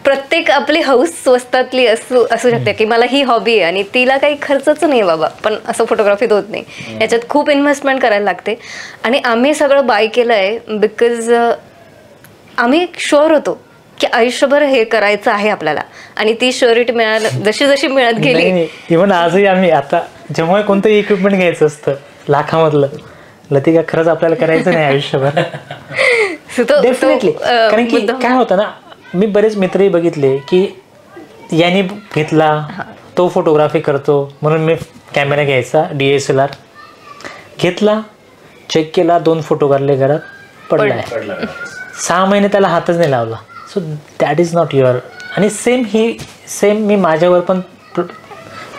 प्रत्येक आपली हौस स्वस्तातली असू शकते की मला ही हॉबी आहे आणि तिला काही खर्चच नाही बाबा, पण असं फोटोग्राफीत होत नाही. याच्यात खूप इन्व्हेस्टमेंट करायला लागते. आणि आम्ही सगळं बाय केलं आहे बिकॉज आम्ही शुअर होतो की आयुष्यभर हे करायचं आहे आपल्याला. आणि ती शुअरिटी जशी जशी मिळत गेली. इव्हन आजही आम्ही, आता जेव्हा कोणतंही इक्विपमेंट घ्यायचं असतं लाखामधलं, लतिका खरंच आपल्याला करायचं नाही आयुष्यभर. डेफिनेटली. कारण की काय होतं ना, मी बरेच मित्रही बघितले की याने घेतला तो फोटोग्राफी करतो म्हणून मी कॅमेरा घ्यायचा, DSLR घेतला, चेक केला, 2 फोटो काढले, घरात पडलाय, 6 महिने त्याला हातच नाही लावला. So that is not your. आणि सेम मी माझ्यावर पण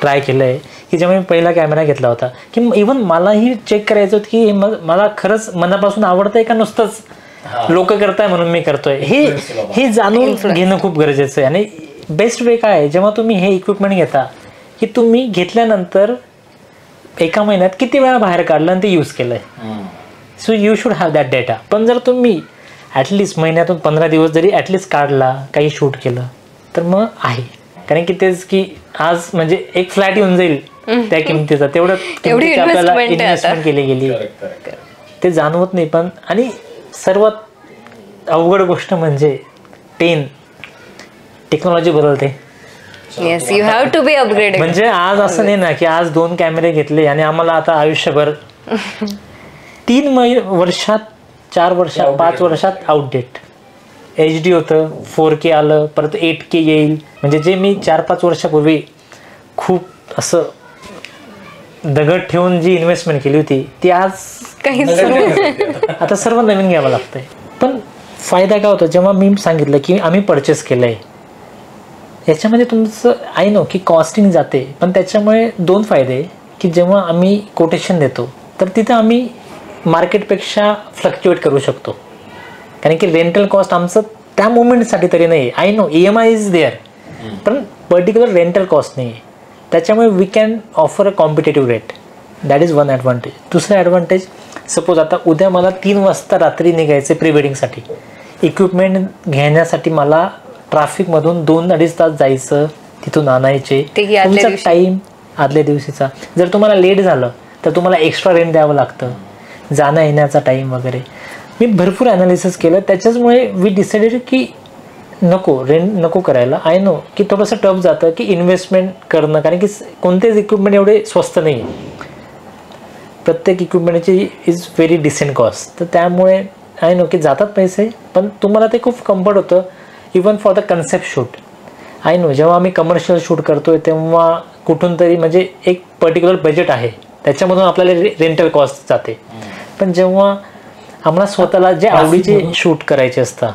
ट्राय केलं आहे की जेव्हा मी पहिला कॅमेरा घेतला होता की इव्हन मलाही चेक करायचं होतं की मला खरंच मनापासून आवडतंय का नुसतंच लोक करताय म्हणून मी करतोय, हे जाणून घेणं खूप गरजेचं आहे. आणि बेस्ट वे काय आहे, जेव्हा तुम्ही हे इक्विपमेंट घेता की तुम्ही घेतल्यानंतर एका महिन्यात किती वेळा बाहेर काढलं आणि ते यूज केलंय. So you should have that data. पण जर तुम्ही ॲटलिस्ट महिन्यातून 15 दिवस जरी ॲटलिस्ट काढला, काही शूट केलं तर मग आहे. कारण की तेच की आज म्हणजे एक फ्लॅट येऊन जाईल त्या किमतीचा, तेवढं आपल्याला इन्व्हेस्टमेंट केली गेली ते जाणवत नाही. पण आणि सर्वात अवघड गोष्ट म्हणजे टेक्नॉलॉजी बदलते. Yes, you have to be upgraded. म्हणजे आज असं नाही ना की आज 2 कॅमेरे घेतले आणि आम्हाला आता आयुष्यभर 3 वर्षात, 4 वर्षात, 5 वर्षात आउटडेट. HD होतं, 4K आलं, परत 8K येईल. म्हणजे जे मी 4-5 वर्षापूर्वी खूप असं दगड ठेवून जी इन्व्हेस्टमेंट केली होती ती आज आता सर्व नवीन घ्यावं लागतंय. पण फायदा काय होता, जेव्हा मी सांगितलं की आम्ही परचेस केलंय, याच्यामध्ये तुमचं आय नो की कॉस्टिंग जाते, पण त्याच्यामुळे 2 फायदे की जेव्हा आम्ही कोटेशन देतो तर तिथं आम्ही मार्केटपेक्षा फ्लक्च्युएट करू शकतो. कारण की रेंटल कॉस्ट आमचं त्या मोमेंटसाठी तरी नाही. I know EMI is there, पण पर्टिक्युलर रेंटल कॉस्ट नाही आहे. त्याच्यामुळे we can offer a competitive rate. That is one advantage. दुसरं ॲडव्हान्टेज, सपोज आता उद्या मला 3 वाजता रात्री निघायचे प्री वेडिंगसाठी. इक्विपमेंट घेण्यासाठी मला ट्रॅफिकमधून 2-2.5 तास जायचं, तिथून आणायचे. तुमचा टाईम आदल्या दिवशीचा. जर तुम्हाला लेट झालं तर तुम्हाला एक्स्ट्रा रेंट द्यावं लागतं, जाणं येण्याचा टाईम वगैरे. मी भरपूर ॲनालिसिस केलं. त्याच्याचमुळे वी डिसाइडेड की रेंट नको करायला. आय नो की थोडंसं टफ जातं की इन्व्हेस्टमेंट करणं, कारण की कोणतेच इक्विपमेंट एवढे स्वस्त नाही आहे. प्रत्येक इक्विपमेंटची इज व्हेरी डिसेंट कॉस्ट. तर त्यामुळे आय नो की जातात पैसे, पण तुम्हाला ते खूप कम्फर्ट होतं. Even for the concept shoot. I know जेव्हा आम्ही कमर्शियल शूट करतोय तेव्हा कुठून तरी म्हणजे एक पर्टिक्युलर बजेट आहे, त्याच्यामधून आपल्याला रेंटल कॉस्ट जाते. पण जेव्हा आम्हाला स्वतःला जे आवडीचे शूट करायचे असतात,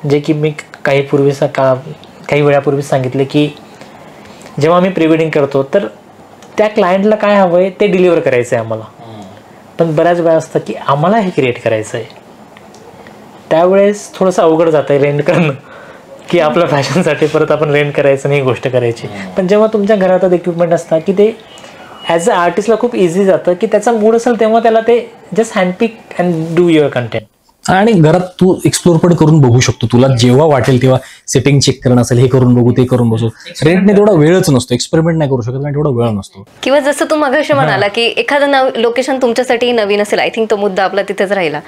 जे की मी काही वेळापूर्वी सांगितले की जेव्हा आम्ही प्री वेडिंग करतो तर त्या क्लायंटला काय हवं आहे ते डिलिव्हर करायचं आहे आम्हाला. पण बऱ्याच वेळा असतं की आम्हाला हे क्रिएट करायचं आहे. त्यावेळेस थोडंसं अवघड जातं आहे रेंट करणं, की आपल्या फॅशनसाठी परत आपण रेंट करायचं नाही, गोष्ट करायची. पण जेव्हा तुमच्या घरात इक्विपमेंट असतात की ते ॲज अ आर्टिस्टला खूप इझी जातं, की त्याचा मूड असेल तेव्हा त्याला ते just handpick and do your content. आणि घरात तू एक्सप्लोर पण करून बघू शकतो. तुला जेव्हा वाटेल तेव्हा सेटिंग चेक करणं असेल, हे करून बघू, ते करून बघू. रेंटने तेवढा वेळच नसतो, एक्सपेरिमेंट नाही करू शकत आणि तेवढा वेळ नसतो. किंवा जसं तू मगाशी म्हणाला की एखादं लोकेशन तुमच्यासाठी नवीन असेल. आय थिंक तो मुद्दा आपला तिथेच राहिला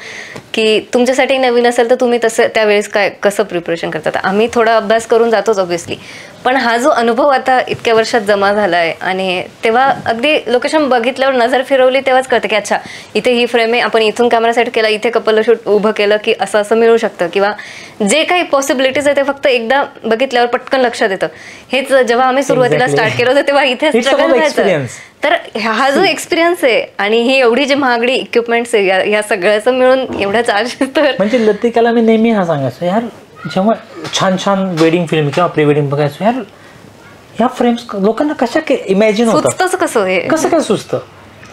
की तुमच्यासाठी नवीन असेल तर तुम्ही तसं त्यावेळेस कसं प्रिपरेशन करतात. आम्ही थोडा अभ्यास करून जातोच ऑब्व्हियसली, पण हा जो अनुभव आता इतक्या वर्षात जमा झाला आहे आणि तेव्हा अगदी लोकेशन बघितल्यावर नजर फिरवली तेव्हाच कळतं की अच्छा इथे ही फ्रेम आहे, आपण इथून कॅमेरा सेट केला, इथे कपल शूट उभं केलं की असं असं मिळू शकतं. किंवा जे काही पॉसिबिलिटीज आहे ते फक्त एकदा बघितल्यावर पटकन लक्षात येतं. हेच जेव्हा आम्ही सुरुवातीला स्टार्ट केलं होतं तेव्हा इथे स्ट्रगल व्हायचं. तर हा जो एक्सपिरियन्स आहे आणि ही एवढी जी महागडी इक्विपमेंट्स आहे या सगळ्याचं मिळून एवढा चार्ज. तर म्हणजे लतिकाला मी नेहमी हा सांगायचो, यार जेव्हा छान छान वेडिंग फिल्म किंवा प्री वेडिंग बघायचो, यार ह्या फ्रेम्स लोकांना कशा इमॅजिन होतं, कसं काय सुचतं,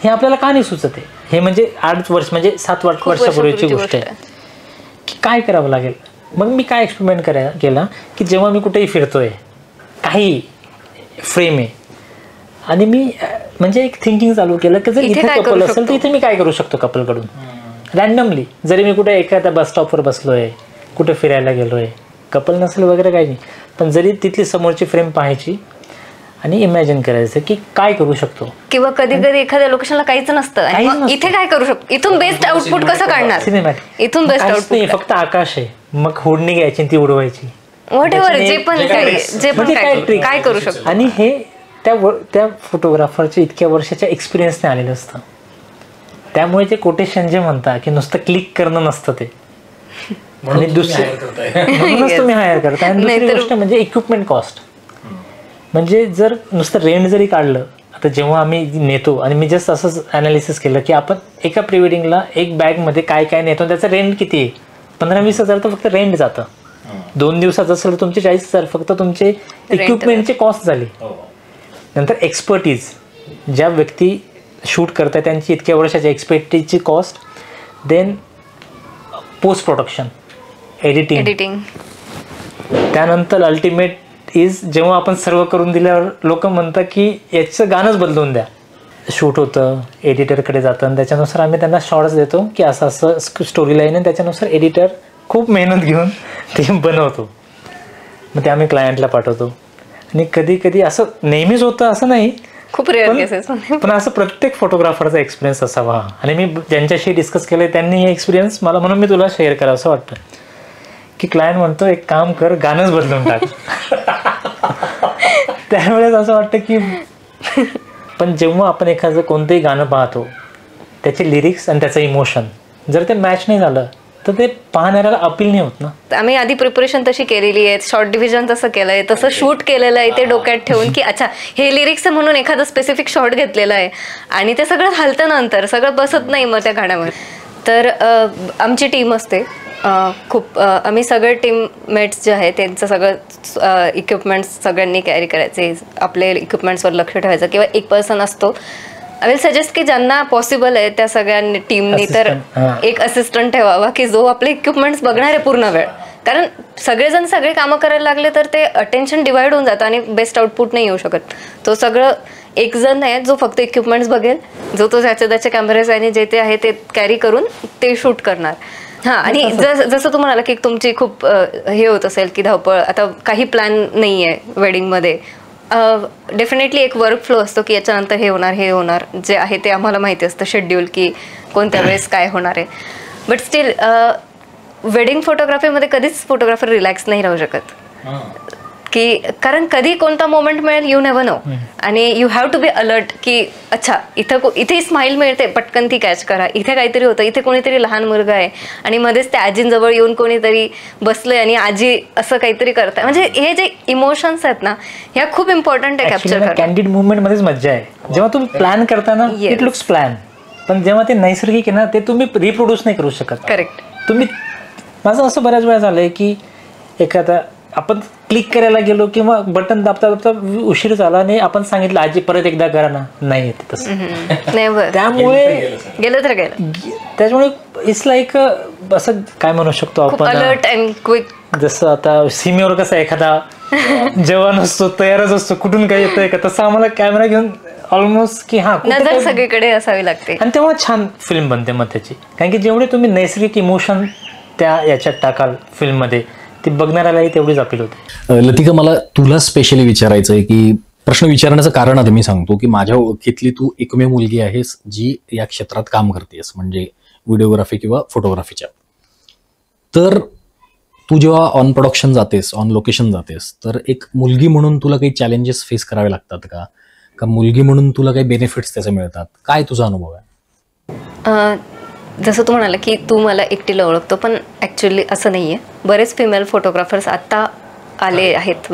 हे आपल्याला का नाही सुचत आहे. हे म्हणजे 8 वर्ष म्हणजे 7 वर्षापूर्वीची गोष्ट आहे की काय करावं लागेल. मग मी काय एक्सपेरिमेंट केला की जेव्हा मी कुठेही फिरतोय, काही फ्रेम आहे आणि मी म्हणजे एक थिंकिंग चालू केलं की जर इथे कपल असेल तर इथे मी काय करू शकतो कपलकडून रॅन्डमली. जरी मी कुठे एखाद्या बस स्टॉपवर बसलोय, कुठे फिरायला गेलोय, कपल नसेल वगैरे काही नाही, पण जरी तिथली समोरची फ्रेम पाहायची आणि इमॅजिन करायचं की काय करू शकतो. किंवा कधी कधी एखाद्या लोकेशनला काहीच नसतं, इथे काय करू शकतो, इथून बेस्ट आउटपुट कसं काढणार, इथून बेस्ट आउटपुट नाही, फक्त आकाश आहे, मग होडणी घ्यायची ती उडवायची, व्हॉटएव्हर जे पण काय करू शकतो. आणि हे त्या फोटोग्राफरच्या इतक्या वर्षाच्या एक्सपिरियन्सने आलेलं असतं. त्यामुळे ते कोटेशन जे म्हणता की नुसतं क्लिक करणं नसतं ते, आणि म्हणूनच तुम्ही हायर करता. आणि दुसरी गोष्ट म्हणजे इक्विपमेंट कॉस्ट. म्हणजे जर नुसतं रेंट जरी काढलं, आता जेव्हा आम्ही नेतो आणि मी जस्ट असंच ॲनालिसिस केलं की आपण एका प्री वेडिंगला एक बॅगमध्ये काय काय नेतो, त्याचं रेंट किती आहे, 15-20 हजार तर फक्त रेंट जातं. 2 दिवसाचं असेल तर तुमचे 40,000 फक्त तुमचे इक्विपमेंटचे कॉस्ट झाली. नंतर एक्सपर्टीज, ज्या व्यक्ती शूट करतात त्यांची इतक्या वर्षाच्या एक्सपर्टीजची cost, then post production, editing, त्यानंतर अल्टिमेट इज जेव्हा आपण सर्व करून दिल्यावर लोक म्हणतात की याचं गाणंच बदलून द्या. शूट होतं, एडिटरकडे जातं आणि त्याच्यानुसार आम्ही त्यांना शॉर्ट्स देतो की असं असं स्टोरी लाईन आहे, त्याच्यानुसार एडिटर खूप मेहनत घेऊन ते बनवतो. मग ते आम्ही क्लायंटला पाठवतो. आणि कधी कधी असं नेहमीच होतं असं नाही, खूप रेअर केसेस, पण असं प्रत्येक फोटोग्राफरचा एक्सपिरियन्स असावा. आणि मी ज्यांच्याशी डिस्कस केलं त्यांनी हे एक्सपिरियन्स मला, म्हणून मी तुला शेअर करावं असं वाटतं की क्लायंट म्हणतो एक काम कर, गाणंच बदलून टाक. त्यावेळेस असं वाटतं की पण जेव्हा आपण एखादं कोणतंही गाणं पाहतो, त्याचे लिरिक्स आणि त्याचं इमोशन जर ते मॅच नाही झालं तर ते पाहणाऱ्याला अपील नाही होत ना. आम्ही आधी प्रिपरेशन तशी केलेली आहे, शॉर्ट डिव्हिजन तसं केलंय, तसं शूट केलेलं आहे ते डोक्यात ठेवून की अच्छा हे लिरिक्स म्हणून एखादं स्पेसिफिक शॉर्ट घेतलेलं आहे आणि ते सगळं हलतं नंतर सगळं बसत नाही मग त्या गाण्यावर. तर आमची टीम असते खूप, आम्ही सगळे टीममेट्स जे आहेत त्यांचं सगळं इक्विपमेंट्स सगळ्यांनी कॅरी करायचे, आपले इक्विपमेंट्सवर लक्ष ठेवायचं. किंवा एक पर्सन असतो आय विल सजेस्ट की ज्यांना पॉसिबल आहे त्या सगळ्यांनी टीमनी तर एक असिस्टंट ठेवावा की जो आपले इक्विपमेंट्स बघणार आहे पूर्ण वेळ. कारण सगळेजण सगळे कामं करायला लागले तर ते अटेन्शन डिवाइड होऊन जातं आणि बेस्ट आउटपुट नाही येऊ शकत. तो सगळं एक जण आहे जो फक्त इक्विपमेंट्स बघेल, जो तो त्याचे कॅमेरेज आणि जे ते आहे ते कॅरी करून ते शूट करणार. हां, आणि जसं तू म्हणाला की तुमची खूप हे होत असेल की धावपळ, आता काही प्लॅन नाही आहे वेडिंगमध्ये, डेफिनेटली एक वर्क फ्लो असतो की याच्यानंतर हे होणार जे आहे ते आम्हाला माहिती असतं शेड्यूल की कोणत्या वेळेस काय होणार आहे. बट स्टील वेडिंग फोटोग्राफीमध्ये कधीच फोटोग्राफर रिलॅक्स नाही राहू शकत की कारण कधी कोणता मोमेंट मिळेल यू नेव्हर नो. आणि you have to be alert की अच्छा इथे स्माईल मिळते, पटकन ती कॅच करा, इथे काहीतरी होतं, इथे कोणीतरी लहान मुलगा आहे आणि मध्येच त्या आजींजवळ येऊन कोणीतरी बसलंय आणि आजी असं काहीतरी करताय. म्हणजे हे जे इमोशन्स आहेत ना ह्या खूप इम्पॉर्टंट आहे कॅप्चर करणं. कॅन्डिड मुवमेंट मध्येच मज्जा आहे. जेव्हा तुम्ही प्लॅन करताना इट लुक्स प्लॅन, पण जेव्हा ते नैसर्गिक आहे ना ते तुम्ही रिप्रोड्यूस नाही करू शकत. करेक्ट. तुम्ही माझं असं बऱ्याच वेळा झालंय की एखादा आपण क्लिक करायला गेलो किंवा बटन दाबता दाबता उशीर झाला आणि आपण सांगितलं आजी परत एकदा करा ना, नाही येत तसं. त्यामुळे गेलं तर गेलं. त्याच्यामुळे इट्स लाईक असं काय म्हणू शकतो आपण, अलर्ट अँड क्विक. जसं आता सीमेवर कसं एखादा जवान असतो, तयारच असतो, कुठून काय येतंय का, तसं आम्हाला कॅमेरा घेऊन ऑलमोस्ट की हा नजर सगळीकडे असावी लागते. आणि तेव्हा छान फिल्म बनते मग त्याची. कारण की जेवढे तुम्ही नैसर्गिक इमोशन त्या याच्यात टाकाल फिल्ममध्ये ती बघणाऱ्यालाही तेवढीच अपील होते. लतिका, मला तुला स्पेशली विचारायचं आहे की प्रश्न विचारण्याचं कारण आता मी सांगतो की माझ्या ओळखीतली तू एकमेव मुलगी आहेस जी या क्षेत्रात काम करतेस, म्हणजे व्हिडिओग्राफी किंवा फोटोग्राफीच्या. तर तू जेव्हा ऑन प्रोडक्शन जातेस, ऑन लोकेशन जातेस, तर एक मुलगी म्हणून तुला काही चॅलेंजेस फेस करावे लागतात का मुलगी म्हणून तुला काही बेनिफिट्स त्याचे मिळतात? काय तुझा अनुभव आहे? जसं तू म्हणाला की तू मला एकटीला ओळखतो, पण ॲक्च्युली असं नाही आहे. बरेच फिमेल फोटोग्राफर्स आत्ता आले आहेत.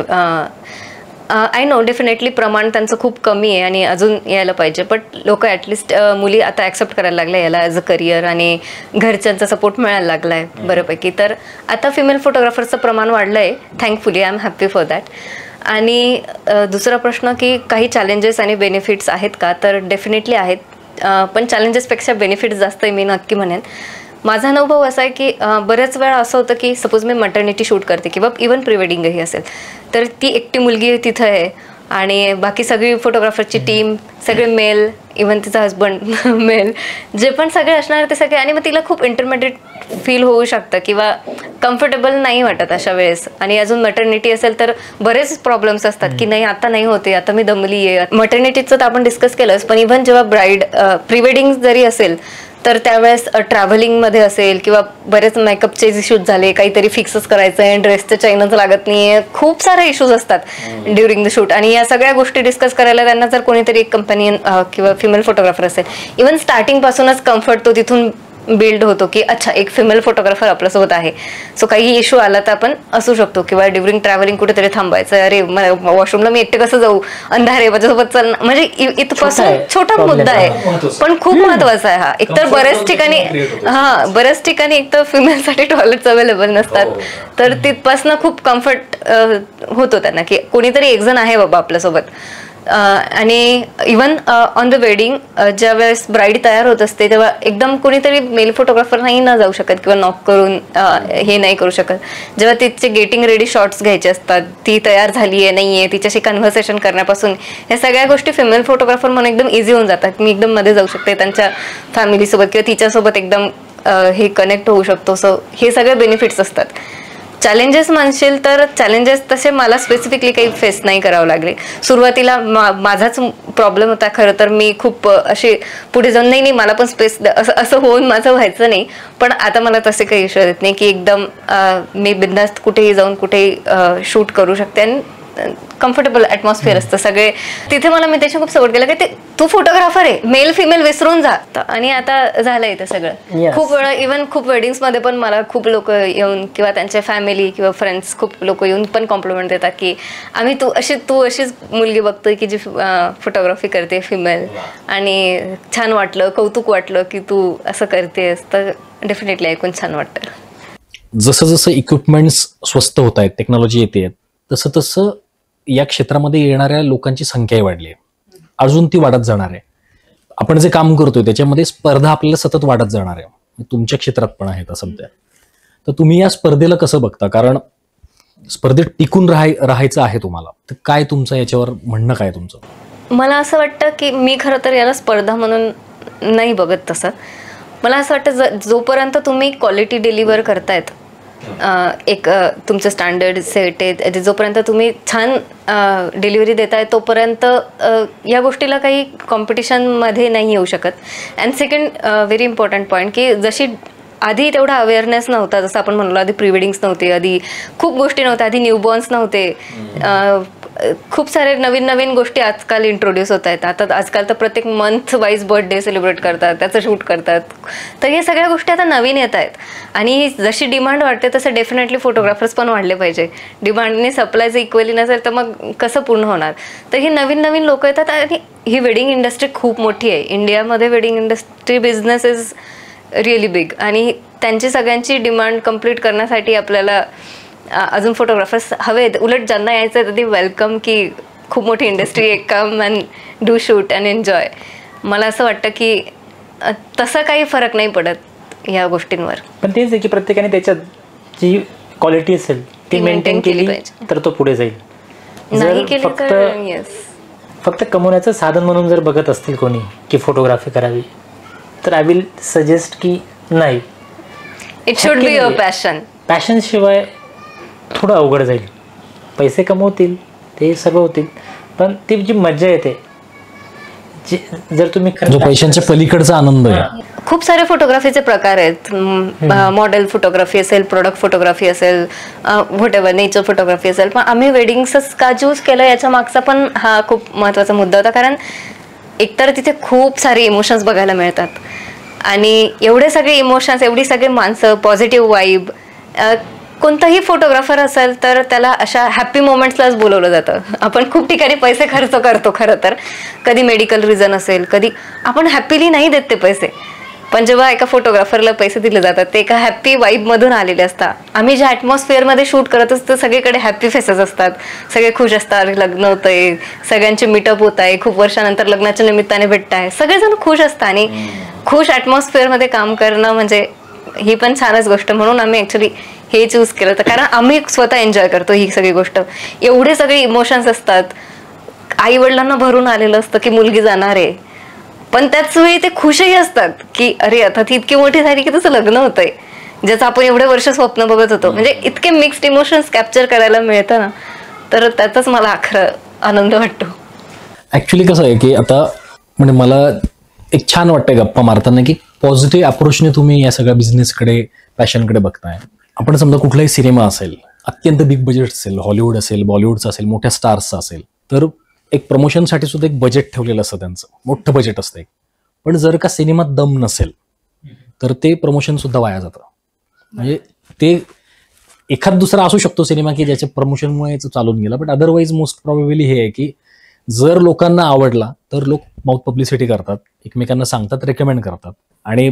आय नो डेफिनेटली प्रमाण त्यांचं खूप कमी आहे आणि अजून यायला पाहिजे, बट लोक ॲटलिस्ट मुली आता ॲक्सेप्ट करायला लागल्या याला ॲज अ करिअर आणि घरच्यांचा सपोर्ट मिळायला लागला आहे बऱ्यापैकी. तर आता फिमेल फोटोग्राफर्सचं प्रमाण वाढलं आहे, thankfully. I am happy for that. आणि दुसरा प्रश्न की काही चॅलेंजेस आणि बेनिफिट्स आहेत का, तर डेफिनेटली आहेत. पण चॅलेंजेसपेक्षा बेनिफिट्स जास्त आहे मी नक्की म्हणेन. माझा अनुभव असा आहे की बऱ्याच वेळा असं होतं की सपोज मी मटर्निटी शूट करते किंवा इवन प्री वेडिंगही असेल, तर ती एकटी मुलगी तिथं आहे आणि बाकी सगळी फोटोग्राफरची टीम सगळे मेल, इवन तिचा हजबंड मेल, जे पण सगळे असणार ते सगळे. आणि मग तिला खूप इंटरमिडिएट फील होऊ शकतं किंवा कम्फर्टेबल नाही वाटत अशा वेळेस. आणि अजून मटर्निटी असेल तर बरेच प्रॉब्लेम्स असतात की नाही आता नाही होते, आता मी दमली आहे. मटर्निटीचं तर आपण डिस्कस केलंच, पण इव्हन जेव्हा ब्राईड प्री वेडिंग जरी असेल तर त्यावेळेस ट्रॅव्हलिंगमध्ये असेल किंवा बरेच मेकअपचे इश्यूज झाले, काहीतरी फिक्सच करायचं आहे, ड्रेसचं चैनच लागत नाही आहे, खूप सारे इश्यूज असतात ड्युरिंग द शूट. आणि या सगळ्या गोष्टी डिस्कस करायला त्यांना जर कोणीतरी एक कंपनी किंवा फिमेल फोटोग्राफर असेल, इव्हन स्टार्टिंगपासूनच कम्फर्ट तो तिथून बिल्ड होतो की अच्छा एक फिमेल फोटोग्राफर आपल्यासोबत आहे. सो काही इश्यू आला तर आपण असू शकतो. किंवा ड्युरिंग ट्रॅव्हलिंग कुठेतरी थांबायचं, अरे वॉशरूमला मी एकटे कसं जाऊ, अंधार आहे माझ्यासोबत चल, म्हणजे इथपासून छोटा मुद्दा आहे पण खूप महत्वाचा आहे हा. एकतर बऱ्याच ठिकाणी एकतर फिमेलसाठी टॉयलेट्स अवेलेबल नसतात, तर तिथपासून खूप कम्फर्ट होतो त्यांना की कोणीतरी एक जण आहे बाबा आपल्यासोबत. आणि इवन ऑन द वेडिंग ज्या वेळेस ब्राईड तयार होत असते तेव्हा एकदम कोणीतरी मेल फोटोग्राफर नाही ना जाऊ शकत किंवा नॉक करून हे नाही करू शकत. जेव्हा तिचे गेटिंग रेडी शॉट्स घ्यायचे असतात, ती तयार झाली आहे नाही आहे, तिच्याशी कन्व्हर्सेशन करण्यापासून ह्या सगळ्या गोष्टी फिमेल फोटोग्राफर म्हणून एकदम इझी होऊन जातात. मी एकदम मध्ये जाऊ शकते, त्यांच्या फॅमिलीसोबत किंवा तिच्यासोबत एकदम हे कनेक्ट होऊ शकतो. सो हे सगळे बेनिफिट्स असतात. चॅलेंजेस म्हणशील तर चॅलेंजेस तसे मला स्पेसिफिकली काही फेस नाही करावं लागले. सुरुवातीला माझाच प्रॉब्लेम होता खरं तर. मी खूप अशी पुढे जाऊन नाही मला पण स्पेस असं होऊन माझं व्हायचं नाही. पण आता मला तसे काही इश्यू येत नाही की एकदम मी बिनधास्त कुठेही जाऊन कुठेही शूट करू शकते आणि कम्फर्टेबल ॲटमॉस्फिअर असतं सगळे तिथे. मला मी त्याच्या खूप सपोर्ट केला की ते तू फोटोग्राफर आहे, मेल फिमेल विसरून जा. आणि आता झालंय ते सगळं. खूप वेळा इव्हन खूप वेडिंग्समध्ये पण मला खूप लोक येऊन किंवा त्यांच्या फॅमिली किंवा फ्रेंड्स खूप लोक येऊन पण कॉम्प्लिमेंट देतात की आम्ही तू अशीच मुलगी बघतोय की जी फोटोग्राफी करते फिमेल, आणि छान वाटलं, कौतुक वाटलं की तू असं करतेस. तर डेफिनेटली ऐकून छान वाटतं. जसं जसं इक्विपमेंट्स स्वस्त होत आहेत, टेक्नॉलॉजी येते, तसं तसं या क्षेत्रामध्ये येणाऱ्या लोकांची संख्याही वाढली आहे, अजून ती वाढत जाणार आहे. आपण जे काम करतोय त्याच्यामध्ये स्पर्धा आपल्याला सतत वाढत जाणार आहे, तुमच्या क्षेत्रात पण आहे तसं सध्या. तर तुम्ही या स्पर्धेला कसं बघता? कारण स्पर्धेत टिकून राहायचं आहे तुम्हाला, तर काय तुमचं याच्यावर म्हणणं काय तुमचं? मला असं वाटतं की मी खरं तर याला स्पर्धा म्हणून नाही बघत तसं. मला असं वाटतं जोपर्यंत तुम्ही क्वालिटी डिलिव्हर करतायत, एक तुमचं स्टँडर्ड सेट आहे, जोपर्यंत तुम्ही छान डिलिव्हरी देताय तोपर्यंत या गोष्टीला काही कॉम्पिटिशनमध्ये नाही येऊ शकत. And second very important point की जशी आधी तेवढा अवेअरनेस नव्हता, जसं आपण म्हणलो आधी प्री वेडिंग्स नव्हते, आधी खूप गोष्टी नव्हत्या, आधी न्यूबॉर्न्स नव्हते, खूप सारे नवीन नवीन गोष्टी आजकाल इंट्रोड्यूस होत आहेत. आता आजकाल तर प्रत्येक मंथ वाईज बर्थडे सेलिब्रेट करतात, त्याचं शूट करतात. तर हे सगळ्या गोष्टी आता नवीन येत आहेत आणि जशी डिमांड वाढते तसं डेफिनेटली फोटोग्राफर्स पण वाढले पाहिजे. डिमांडने सप्लायचं इक्वली नसेल तर मग कसं पूर्ण होणार? तर ही नवीन नवीन लोक येतात आणि ही वेडिंग इंडस्ट्री खूप मोठी आहे. इंडियामध्ये wedding industry business is really big आणि त्यांची सगळ्यांची डिमांड कंप्लीट करण्यासाठी आपल्याला अजून फोटोग्राफर्स हवे. उलट ज्यांना यायचं आहे ते वेलकम की खूप मोठी इंडस्ट्री आहे, come and do shoot and enjoy. मला असं वाटतं की तसा काही फरक नाही पडत या गोष्टींवर. पण तेच आहे की प्रत्येकाने त्याच्यात जी क्वालिटी असेल ती मेंटेन केली तर तो पुढे जाईल. नाही केली तर फक्त कमवण्याचं साधन म्हणून जर बघत असतील कोणी की फोटोग्राफी करावी, तर आय विल सजेस्ट की नाही, it should be your passion. Passion शिवाय थोडं अवघड जाईल. पैसे कमवतील, ते सगळं होतील, पण ती जी मजा येते जर तुम्ही जो पैशांच्या पलीकडचा आनंद आहे. खूप सारे फोटोग्राफीचे प्रकार आहेत. मॉडेल फोटोग्राफी असेल, प्रोडक्ट फोटोग्राफी असेल, व्हॉट एव्हर नेचर फोटोग्राफी असेल. पण आम्ही वेडिंग्सच का चूज केलं याच्या मागचा पण हा खूप महत्त्वाचा मुद्दा होता. कारण एकतर तिथे खूप सारे इमोशन्स बघायला मिळतात आणि एवढे सगळे इमोशन्स, एवढी सगळे माणसं, पॉझिटिव्ह वाईब. कोणताही फोटोग्राफर असेल तर त्याला अशा हॅप्पी मोमेंट्सलाच बोलवलं जातं. आपण खूप ठिकाणी पैसे खर्च करतो खरं तर, कधी मेडिकल रिझन असेल, कधी आपण हॅपीली नाही देत ते पैसे, पण जेव्हा एका फोटोग्राफरला पैसे दिले जातात ते एका हॅप्पी वाईबमधून आलेले असतात. आम्ही ज्या ॲटमॉस्फिअरमध्ये शूट करत असतो सगळीकडे हॅप्पी फेसेस असतात, सगळे खुश असतात, लग्न होतंय, सगळ्यांचे मीटअप होत आहे, खूप वर्षानंतर लग्नाच्या निमित्ताने भेटताय, सगळेजण खुश असतात आणि खुश ॲटमॉस्फिअरमध्ये काम करणं म्हणजे ही पण छानच गोष्ट. म्हणून आम्ही ॲक्च्युली हे चूज केलं होतं, कारण आम्ही स्वतः एन्जॉय करतो ही सगळी गोष्ट. एवढे सगळे इमोशन्स असतात, आई वडिलांना भरून आलेलं असतं की मुलगी जाणार आहे, पण त्याच वेळी ते खुशही असतात की अरे आता ती इतकी मोठी झाली की तुझं लग्न होतंय, ज्याचं आपण एवढे वर्ष स्वप्न बघत होतो. म्हणजे इतके मिक्स्ड इमोशन्स कॅप्चर करायला मिळतं ना, तर त्याचाच मला खरं आनंद वाटतो. ऍक्च्युली कसं आहे की आता म्हणजे मला एक छान वाटतंय गप्पा मारताना की पॉझिटिव्ह अप्रोचने तुम्ही या सगळ्या बिझनेसकडे, पॅशनकडे बघताय. आपण समजा कुठलाही सिनेमा असेल, अत्यंत बिग बजेट असेल, हॉलिवूड असेल, बॉलिवूडचा असेल, मोठ्या स्टार्सचा असेल, तर एक प्रमोशनसाठी सुद्धा एक बजेट ठेवलेलं असतं, त्यांचं मोठं बजेट असतं. पण जर का सिनेमात दम नसेल तर ते प्रमोशन सुद्धा वाया जातं. म्हणजे ते एखाद दुसरा असू शकतो सिनेमा की ज्याच्या प्रमोशनमुळे चालून गेला, बट अदरवाईज मोस्ट प्रॉबेबली हे आहे की जर लोकांना आवडला तर लोक माउथ पब्लिसिटी करतात, एकमेकांना सांगतात, रेकमेंड करतात. आणि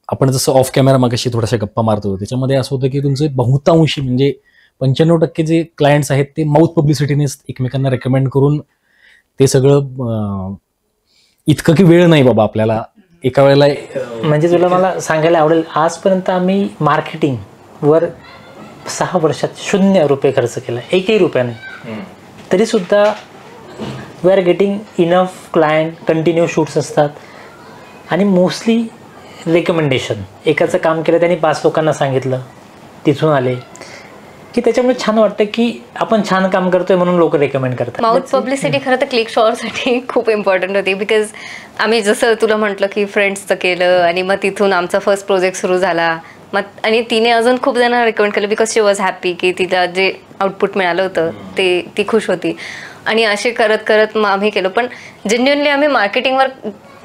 आपण जसं ऑफ कॅमेरा मागाशी थोड्याशा गप्पा मारतो त्याच्यामध्ये असं होतं की तुमचे बहुतांशी म्हणजे 95% जे क्लायंट्स आहेत ते माउथ पब्लिसिटीने एकमेकांना रेकमेंड करून ते सगळं इतकं की वेळ नाही बाबा आपल्याला एका वेळेला. म्हणजे तुला मला सांगायला आवडेल, आजपर्यंत आम्ही मार्केटिंगवर 6 वर्षात 0 रुपये खर्च केला, एकही रुपया नाही. तरी सुद्धा we are getting enough client, continue shoots असतात आणि मोस्टली रेकमेंडेशन. एकाचं काम केलं त्यांनी 5 लोकांना सांगितलं, तिथून आले की त्याच्यामुळे छान वाटतं की आपण छान काम करतोय म्हणून लोक रेकमेंड करतात. माउथ पब्लिसिटी खरं तर क्लिक शॉटसाठी खूप इम्पॉर्टंट होती. बिकॉज आम्ही जसं तुला म्हटलं की फ्रेंड्सचं केलं आणि मग तिथून आमचा फर्स्ट प्रोजेक्ट सुरू झाला. मग आणि तिने अजून खूप जणांना रेकमेंड केलं बिकॉज शी वॉज हॅपी की तिला जे आउटपुट मिळालं होतं ते ती खुश होती. आणि असे करत करत मग आम्ही केलं. पण जेन्युअनली आम्ही मार्केटिंगवर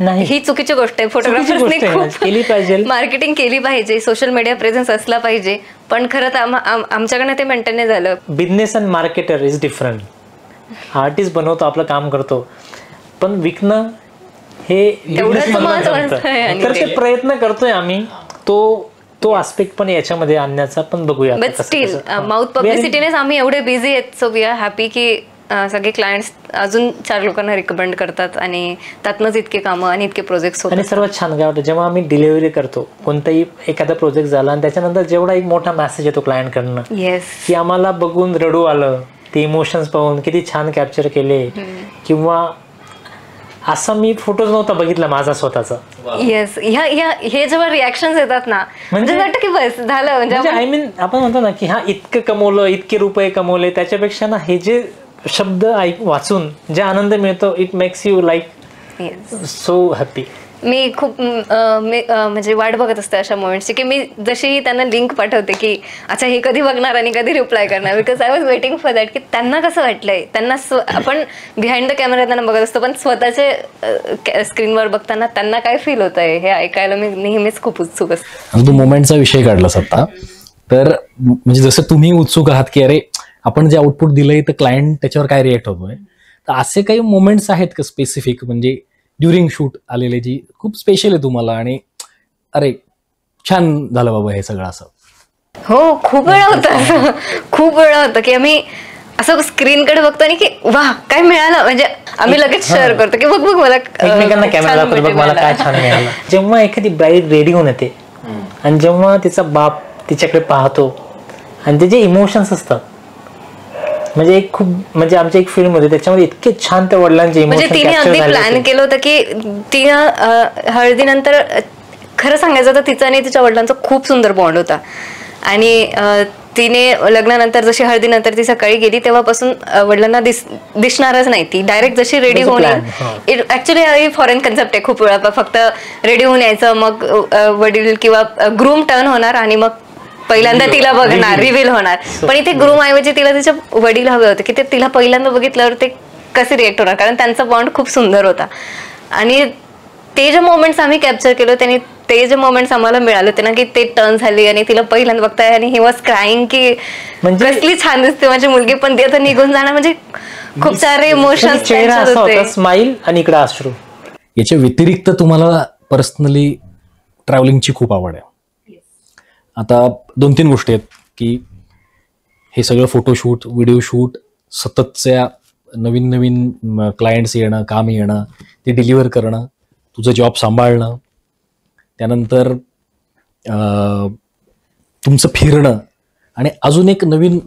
नाही, ही चुकीची गोष्ट आहे. फोटोग्राफर्सनी खूप केली पाहिजे, मार्केटिंग केली पाहिजे, सोशल मीडिया प्रेझेन्स असला पाहिजे, पण खरं तर आमच्याकडनं ते मेंटेन नाही झालं. Business and marketer is different. Artist बनवतो, आपलं काम करतो, पण विकणं हे तर ते प्रयत्न करतोय आम्ही, तो आस्पेक्ट पण याच्यामध्ये आणण्याचा पण बघूया. बट स्टील माउथ पब्लिसिटीनेच आम्ही एवढे बिझी आहेत. सो वी आर हॅपी की सगळे क्लायंट्स अजून 4 लोकांना रिकमेंड करतात आणि त्यातनंच इतके कामं आणि इतके प्रोजेक्ट्स आणि होतात. सर्वात छान काय वाटतं जेव्हा आम्ही डिलिव्हरी करतो कोणताही एखादा प्रोजेक्ट झाला आणि त्याच्यानंतर जेवढा एक मोठा मेसेज येतो क्लायंटकडनं येस. की आम्हाला बघून रडू आलं, ते इमोशन्स पाहून किती छान कॅप्चर केले, किंवा असा मी फोटोज नव्हता बघितला माझा स्वतःचा. येस. हे जेव्हा रिॲक्शन येतात ना म्हणजे वाटतं की बस झालं. म्हणजे आय मीन आपण म्हणतो ना की हा इतकं कमवलं, इतके रुपये कमवले, त्याच्यापेक्षा ना हे जे शब्द वाचून जे आनंद मिळतो it makes you like so happy. मी खूप म्हणजे वाट बघत असते अशा मोमेंट्सची की मी जशी त्यांना लिंक पाठवते की अच्छा हे कधी बघणार आणि कधी रिप्लाय करणार, because I was waiting for that की त्यांना कसं वाटलंय. त्यांना आपण बिहाइंड द कॅमेरा त्यांना बघत असतो पण स्वतःचे स्क्रीनवर बघताना त्यांना काय फील होत आहे हे ऐकायला मी नेहमीच खूप उत्सुक असते. तू मोमेंटचा विषय काढलास आता, तर म्हणजे जसं तुम्ही उत्सुक आहात की अरे आपण जे आउटपुट दिलंय तर क्लायंट त्याच्यावर काय रिएक्ट होतोय, तर असे काही मोमेंट्स आहेत का स्पेसिफिक म्हणजे ड्युरिंग शूट आलेले जी खूप स्पेशल आहे तुम्हाला आणि अरे छान झालं बाबा हे सगळं असं? हो, खूप वेळा होतं असं. खूप वेळा होतं की आम्ही असं स्क्रीनकडे बघतो आणि की वा काय मिळालं, म्हणजे आम्ही लगेच शेअर करतो की बघ मला एकमेकांना कॅमेरा दाखवतो बघ मला काय छान मिळालं. जेव्हा एखादी ब्राईड रेडी होऊन येते आणि जेव्हा तिचा बाप तिच्याकडे पाहतो आणि ते जे इमोशन्स असतात, म्हणजे एक खूप म्हणजे आमच्या एक फिल्म होती त्याच्यामध्ये इतके छान त्या वडिलांचे म्हणजे इमोशन तिने अगदी प्लॅन केलं होतं की तिनं हळदीनंतर खरं सांगायचं तर तिचा आणि तिच्या वडिलांचा खूप सुंदर बॉन्ड होता आणि तिने लग्नानंतर जशी हळदीनंतर ती सकाळी गेली तेव्हापासून वडिलांना दिसणारच नाही. ती डायरेक्ट जशी रेडी होऊन ऍक्च्युली फॉरेन कन्सेप्ट आहे खूप वेळा, फक्त रेडी होऊन यायचं, मग वडील किंवा ग्रूम टर्न होणार आणि मग पहिल्यांदा तिला बघणार, रिव्हील होणार. पण इथे ग्रूम ऐवजी तिला तिच्या वडील हवे होते की ते तिला पहिल्यांदा बघितल्यावर ते कसे रिएक्ट होणार, कारण त्यांचा बॉन्ड खूप सुंदर होता. आणि ते जे मोमेंट्स आम्ही कॅप्चर केलं त्यांनी, ते जे मोमेंट्स आम्हाला मिळाले होते ना की ते टर्न झाली आणि तिला पहिल्यांदा बघताय आणि ही वॉज क्राईंग की कसली छान दिसते माझी मुलगी, पण ती आता निघून जाणार, म्हणजे खूप सारे इमोशन्स होते. स्माईल आणि इकडे अश्रू. याच्या व्यतिरिक्त तुम्हाला पर्सनली ट्रॅव्हलिंगची खूप आवड आहे. आता 2-3 गोष्टी आहेत की हे सगळं फोटोशूट, व्हिडिओ शूट, सततच्या नवीन क्लायंट्स येणं, काम येणं, ते डिलिव्हर करणं, तुझं जॉब सांभाळणं, त्यानंतर तुमचं फिरणं आणि अजून एक नवीन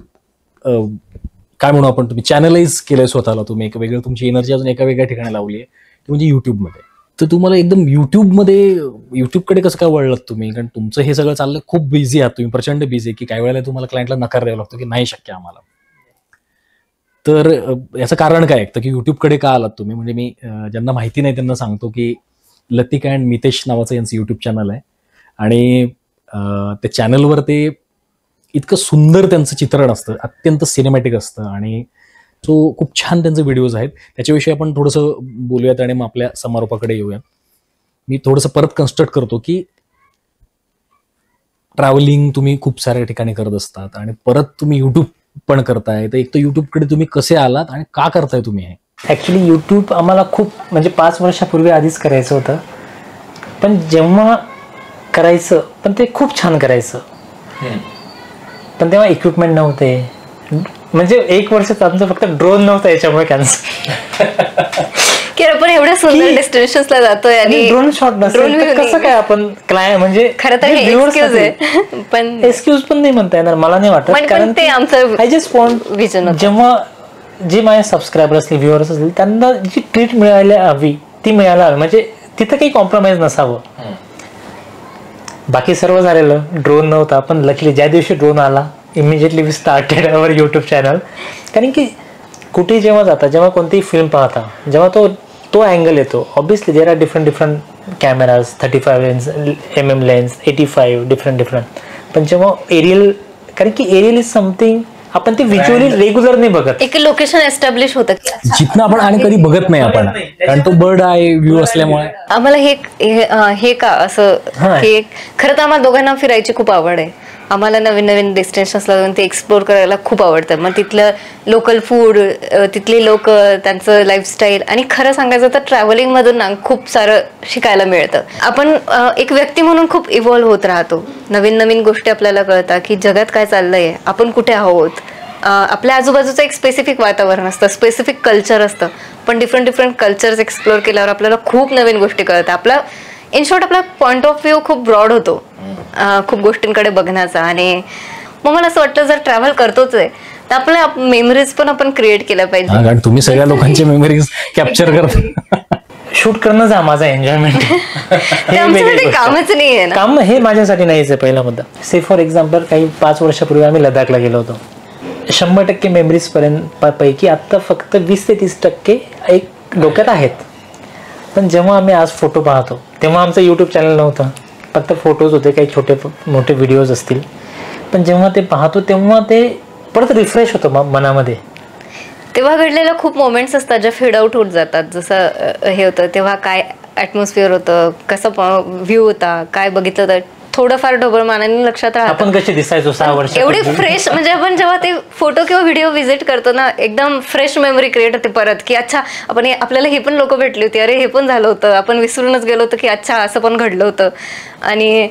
काय म्हणू आपण, तुम्ही चॅनलाइज केलंय स्वतःला, तुम्ही एक वेगळं तुमची एनर्जी अजून एका वेगळ्या ठिकाणी लावली आहे ती म्हणजे युट्यूबमध्ये. तर तुम्हाला एकदम युट्यूबकडे कसं काय वळलात तुम्ही? कारण तुमचं हे सगळं चाललं, खूप बिझी आहात तुम्ही, प्रचंड बिझी आहे की काही वेळेला तुम्हाला क्लायंटला नकार द्यावा लागतो की नाही शक्य आम्हाला. तर याचं कारण काय आहे की युट्यूबकडे का आलात तुम्ही? म्हणजे मी ज्यांना माहिती नाही त्यांना सांगतो की लतिका अँड मितेश नावाचं यांचं युट्यूब चॅनल आहे आणि त्या चॅनलवर ते इतकं सुंदर त्यांचं चित्रण असतं, अत्यंत सिनेमॅटिक असतं आणि सो खूप छान त्यांचे व्हिडिओज आहेत. त्याच्याविषयी आपण थोडंसं बोलूयात आणि मग आपल्या समारोपाकडे येऊया. मी थोडंसं परत कन्स्ट्रक्ट करतो की ट्रॅव्हलिंग तुम्ही खूप साऱ्या ठिकाणी करत असतात आणि परत तुम्ही युट्यूब पण करताय, तर एक तर युट्यूबकडे तुम्ही कसे आलात आणि का करताय तुम्ही हे? ॲक्च्युली यूट्यूब आम्हाला खूप म्हणजे 5 वर्षापूर्वी आधीच करायचं होतं, पण जेव्हा करायचं पण ते खूप छान करायचं, पण तेव्हा इक्विपमेंट नव्हते. म्हणजे 1 वर्ष आमचं फक्त ड्रोन नव्हतं, याच्यामुळे कॅन्सल की आपण एवढ्या सुंदर डेस्टिनेशन्सला जातोय आणि ड्रोन शॉट नसेल कसं काय आपण क्लायंट म्हणजे खरं तर हे एक्सक्यूज आहे, पण एक्सक्यूज पण नाही म्हणता येणार मला नाही वाटत, कारण ते आमचं आय जस्ट वॉन्ट विजन. जेव्हा जे माझे सबस्क्रायबर असतील, व्ह्युअर्स असतील, त्यांना जी ट्रीट मिळायला हवी ती मिळायला हवी, म्हणजे तिथं काही कॉम्प्रोमाइज नसावं. बाकी सर्व झालेलं, ड्रोन नव्हता, पण लकीली ज्या दिवशी ड्रोन आला immediately we started our YouTube channel. कारण की कुठेही जेव्हा जाता, जेव्हा कोणतीही फिल्म पाहता, जेव्हा तो अँगल येतो, obviously there are different cameras, 35 mm lens, 85 different, पण जेव्हा एरियल, कारण की एरियल इज समथिंग आपण ते व्हिज्युअली रेग्युलर नाही बघत, एक लोकेशन एस्टॅब्लिश होतं जिथनं आपण आणि कधी बघत नाही आपण, कारण तो बर्ड आय व्ह्यू असल्यामुळे. आम्हाला हे का असं की खरं तर आम्हाला दोघांना फिरायची खूप आवड आहे. आम्हाला नवीन डेस्टिनेशन्सला जाऊन ते एक्सप्लोर करायला खूप आवडतं. मग तिथलं लोकल फूड, तिथले लोक, त्यांचं लाईफस्टाईल, आणि खरं सांगायचं तर ट्रॅव्हलिंगमधून ना खूप सारं शिकायला मिळतं. आपण एक व्यक्ती म्हणून खूप इव्हॉल्व्ह होत राहतो. नवीन गोष्टी आपल्याला कळतात की जगात काय चाललंय, आपण कुठे आहोत, आपल्या आजूबाजूचं एक स्पेसिफिक वातावरण असतं, स्पेसिफिक कल्चर असतं, पण डिफरंट कल्चर्स एक्सप्लोअर केल्यावर आपल्याला खूप नवीन गोष्टी कळतात. आपला इन शॉर्ट आपला पॉईंट ऑफ व्ह्यू खूप ब्रॉड होतो खूप गोष्टींकडे बघण्याचा. आणि मग मला असं वाटतं जर ट्रॅव्हल करतोच आहे तर आपल्या मेमरीज पण आपण क्रिएट केल्या पाहिजे. कारण तुम्ही सगळ्या लोकांची मेमरीज कॅप्चर करता. शूट करणंच हा माझा एन्जॉयमेंट कामच नाही आहे ना. काम हे माझ्यासाठी नाहीच आहे पहिला मुद्दा. से फॉर एक्झाम्पल काही 5 वर्षापूर्वी आम्ही लडाखला गेलो होतो. 100% मेमरीज पैकी आत्ता फक्त 20 ते 30% एक डोक्यात आहेत. पण जेव्हा आम्ही आज फोटो पाहतो तेव्हा आमचं यूट्यूब चॅनल नव्हतं, फक्त फोटोज होते, काही छोटे मोठे व्हिडिओज असतील. पण जेव्हा ते पाहतो तेव्हा ते परत रिफ्रेश होतं मनामध्ये. तेव्हा घडलेल्या खूप मोमेंट्स असतात ज्या फेड आउट होत जातात. जसं हे होतं तेव्हा काय ॲटमॉस्फिअर होतं, कसं व्ह्यू होता, काय बघितलं तर थोडंफार ढोबळमानाने लक्षात राहतं. आपण कसे दिसायचो 6 वर्ष एवढे फ्रेश, म्हणजे आपण जेव्हा ते फोटो किंवा व्हिडिओ व्हिजिट करतो ना एकदम फ्रेश मेमरी क्रिएट होते परत, की अच्छा आपण आपल्याला हे पण लोक भेटली होती, अरे हे पण झालं होतं, आपण विसरूनच गेलो होतो की अच्छा असं पण घडलं होतं. आणि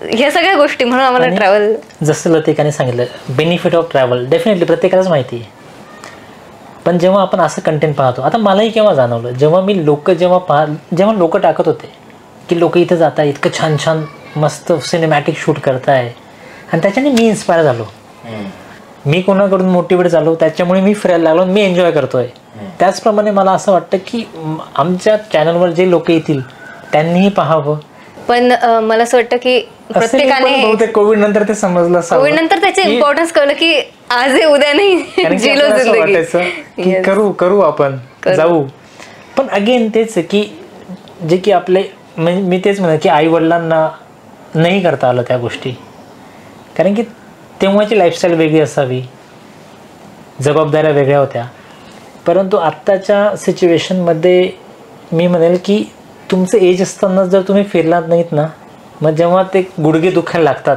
ह्या सगळ्या गोष्टी म्हणून आम्हाला ट्रॅव्हल, जसं लतिकाने सांगितलं, बेनिफिट ऑफ ट्रॅव्हल डेफिनेटली प्रत्येकालाच माहिती आहे. पण जेव्हा आपण असं कंटेंट पाहतो, आता मलाही केव्हा जाणवलं जेव्हा मी जेव्हा लोक टाकत होते की लोक इथे जात आहे, इतकं छान छान मस्त सिनेमॅटिक शूट करताय, आणि त्याच्याने मी इन्स्पायर झालो. मी कोणाकडून मोटिवेट झालो, त्याच्यामुळे मी फिरायला लागलो, मी एन्जॉय करतोय. त्याचप्रमाणे मला असं वाटतं की आमच्या चॅनलवर जे लोक येतील त्यांनीही पाहावं. पण मला असं वाटतं की प्रत्येकाने कोविड नंतर ते समजलं, कोविड नंतर त्याचे इम्पॉर्टन्स कळलं की आज हे उद्या नाही, जिलो जिंदगी, करू आपण जाऊ. पण अगेन तेच की जे की आपले, मी तेच म्हणा की आई वडिलांना नाही करता आलं त्या गोष्टी, कारण की तेव्हाची लाईफस्टाईल वेगळी असावी, जबाबदाऱ्या वेगळ्या होत्या. परंतु आत्ताच्या सिच्युएशनमध्ये मी म्हणेल की तुमचं एज असताना जर तुम्ही फिरलात नाहीत ना, मग जेव्हा ते गुडघे दुखायला लागतात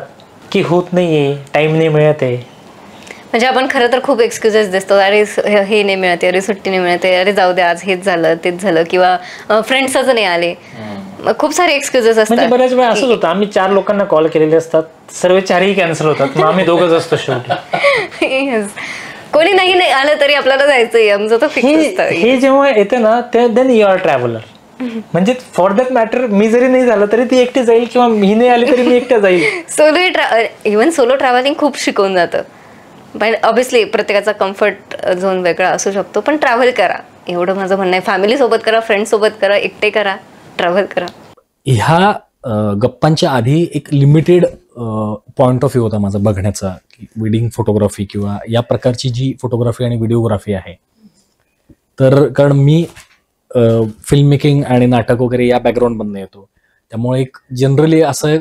की होत नाही आहे, टाईम नाही मिळत आहे. म्हणजे आपण खरं तर खूप एक्सक्युजेस देतो, अरे हे नाही मिळते, अरे सुट्टी नाही मिळते, अरे जाऊ दे आज हेच झालं तेच झालं, किंवा फ्रेंड्सच नाही आले, खूप सारे एक्सक्युजेस असतात. म्हणजे बऱ्याच वेळा असंच होतं, आम्ही 4 लोकांना कॉल केलेले असतात, सर्व 4ही कॅन्सल होतात, मग आम्ही दोघंच असतो शेवटी. कोणी नाही आलं तरी आपल्याला जायचंय, आमचं तर फिक्स असतं. हे जेव्हा येतं ना देन यू आर ट्रॅव्हलर. म्हणजे फॉर दॅट मॅटर मी जरी नाही झालं तरी ती एकटी जाईल, किंवा मी नाही आली तरी मी एकट्या जाईल. इव्हन सोलो ट्रॅव्हलिंग खूप शिकवून जातं. पण ऑब्व्हियसली प्रत्येकाचा कम्फर्ट झोन वेगळा असू शकतो, पण ट्रॅव्हल करा एवढं माझं म्हणणं आहे. फॅमिली सोबत करा, फ्रेंड सोबत करा, एकटे करा, ट्रॅव्हल करा. ह्या गप्पांच्या आधी एक लिमिटेड पॉइंट ऑफ व्ह्यू होता माझा बघण्याचा, की वेडिंग फोटोग्राफी किंवा या प्रकारची जी फोटोग्राफी आणि व्हिडिओग्राफी आहे. तर कारण मी फिल्म मेकिंग आणि नाटक वगैरे या बॅकग्राऊंडमधनं येतो, त्यामुळे एक जनरली असं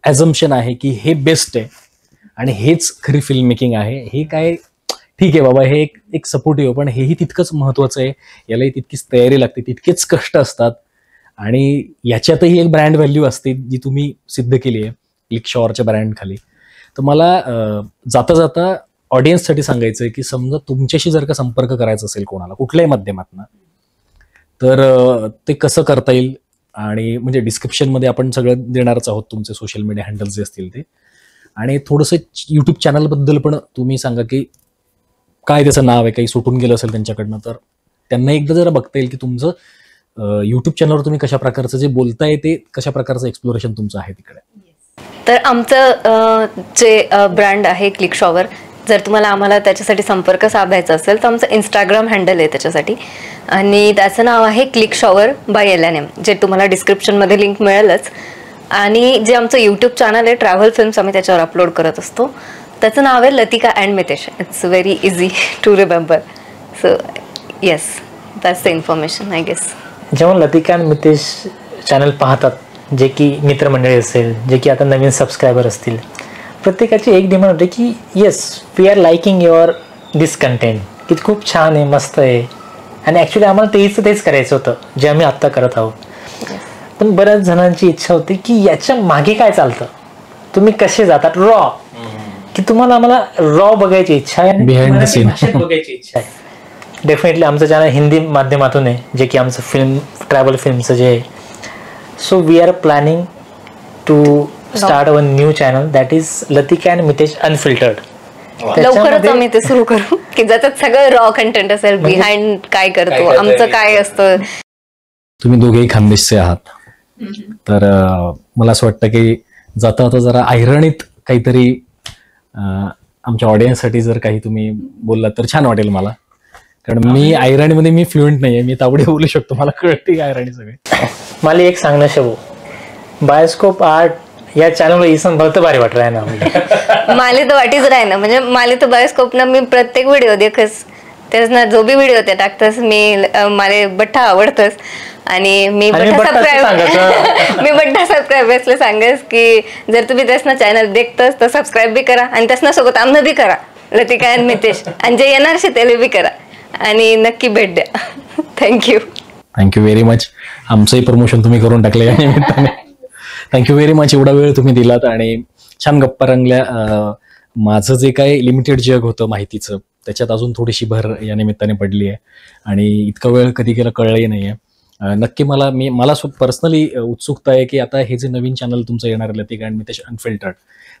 ॲझम्पशन आहे की हे बेस्ट आहे आणि हेच खरी फिल्म मेकिंग आहे. हे काय ठीक आहे बाबा, हे एक सपोर्टिव्ह, पण हेही तितकंच महत्त्वाचं आहे, यालाही तितकीच तयारी लागते, तितकेच कष्ट असतात, आणि याच्यातही एक ब्रँड व्हॅल्यू असते जी तुम्ही सिद्ध केली आहे क्लिकशॉवरच्या ब्रँड खाली. तर मला जाता जाता ऑडियन्ससाठी सांगायचं आहे की समजा तुमच्याशी जर का संपर्क करायचा असेल कोणाला कुठल्याही माध्यमातून, तर ते कसं करता येईल. आणि म्हणजे डिस्क्रिप्शनमध्ये आपण सगळं देणारच आहोत, तुमचे सोशल मीडिया हँडल्स जे असतील ते, आणि थोडंसं यूट्यूब चॅनलबद्दल पण तुम्ही सांगा की काय त्याचं नाव आहे, काही सुटून गेलं असेल त्यांच्याकडनं तर त्यांना एकदा जरा बघता येईल की तुमचं यूट्यूब चॅनलवर तुम्ही कशा प्रकारचं जे बोलताय ते कशा प्रकारचं एक्सप्लोरेशन तुमचं आहे तिकडे. तर आमचं जे ब्रँड आहे क्लिकशॉवर, जर तुम्हाला आम्हाला त्याच्यासाठी संपर्क साधायचा असेल तर आमचं इंस्टाग्राम हँडल आहे त्याच्यासाठी, आणि त्याचं नाव आहे क्लिकशॉवर बाय LNM, जे तुम्हाला डिस्क्रिप्शनमध्ये लिंक मिळेलच. आणि जे आमचं यूट्यूब चॅनल आहे ट्रॅव्हल फिल्म्स, आम्ही त्याच्यावर अपलोड करत असतो, त्याचं नाव आहे Latika and Mitesh. It's very easy to remember. So yes, that's the information I guess. जेव्हा लतिका आणि मितेश चॅनल पाहतात, जे की मित्रमंडळी असेल, जे की आता नवीन सबस्क्रायबर असतील, प्रत्येकाची एक डिमांड होते की yes we are liking your this content, की खूप छान आहे, मस्त आहे. आणि ॲक्च्युली आम्हाला तेच करायचं होतं जे आम्ही आत्ता करत आहोत. पण बऱ्याच जणांची इच्छा होती की याच्या मागे काय चालतं, तुम्ही कसे जातात रॉ, की तुम्हाला आम्हाला रॉ बघायची इच्छा आहे, बिहाइंड द सीन बघायची इच्छा आहे. डेफिनेटली आमचं चॅनल हिंदी माध्यमातून आहे, जे की आमचं फिल्म ट्रॅव्हल फिल्मचं जे आहे. So we are planning to start our new channel, that is Latika and Mitesh unfiltered. लवकरच आम्ही ते सुरू करू की ज्याच्यात सगळं रॉ कंटेंट असेल, बिहाइंड काय करतो, आमचं काय असतं. तुम्ही दोघेही खानदेशचे आहात, तर मला असं वाटतं की जाता जाता जरा ऐरणीत काहीतरी आमच्या ऑडियन्ससाठी जर काही तुम्ही बोललात तर छान वाटेल मला. कारण मी ऐरणीमध्ये मी फ्लुएंट नाहीये, मी तावडे बोलू शकतो, मला कळते ऐरणी सगळे. मला एक सांगणं शबू, बायोस्कोप आर्ट या चॅनलवर इसन भलतं भारी वाटलं आहे ना. माले तर वाटीच राही ना, म्हणजे माले तर बायोस्कोपनं मी प्रत्येक व्हिडिओ देखस तेच ना, जो बी व्हिडिओ ते टाकतस मी मला बठ्ठा आवडतस. आणि मी बठ्ठा सबस्क्रायबर्सला सांगस की जर तुम्ही त्यासना चॅनल देखतस तर सबस्क्राईब बी करा आणि त्यासना सोबत आमनं बी करा, लतिका आणि मितेश, आणि जे येणार शे त्याला बी करा आणि नक्की भेट द्या. Thank you very much. आमचंही प्रमोशन तुम्ही करून टाकले या निमित्ताने. Thank you very much. एवढा वेळ तुम्ही दिलात आणि छान गप्पा रंगल्या. माझं जे काही लिमिटेड जग होतं माहितीचं त्याच्यात अजून थोडीशी भर या निमित्ताने पडली आहे आणि इतका वेळ कधी गेला कळलंही नाहीये. नक्की मला पर्सनली उत्सुकता आहे की आता हे जे नवीन चॅनल तुमचं येणार आहे लतिका आणि मितेश अनफिल्टर्ड,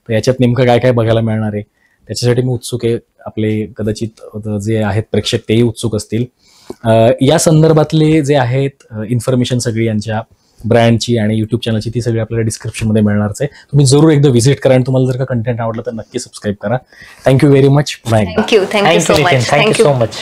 तर याच्यात नेमकं काय काय बघायला मिळणार आहे त्याच्यासाठी मी उत्सुक आहे. आपले कदाचित जे आहेत प्रेक्षक तेही उत्सुक असतील. या संदर्भातले जे आहेत इन्फॉर्मेशन सगळी यांच्या ब्रँडची आणि युट्यूब चॅनलची ती सगळी आपल्याला डिस्क्रिप्शनमध्ये मिळणारच आहे. तुम्ही जरूर एकदा व्हिजिट करा आणि तुम्हाला जर का कंटेंट आवडलं तर नक्की सबस्क्राईब करा. Thank you very much. Thank you so much.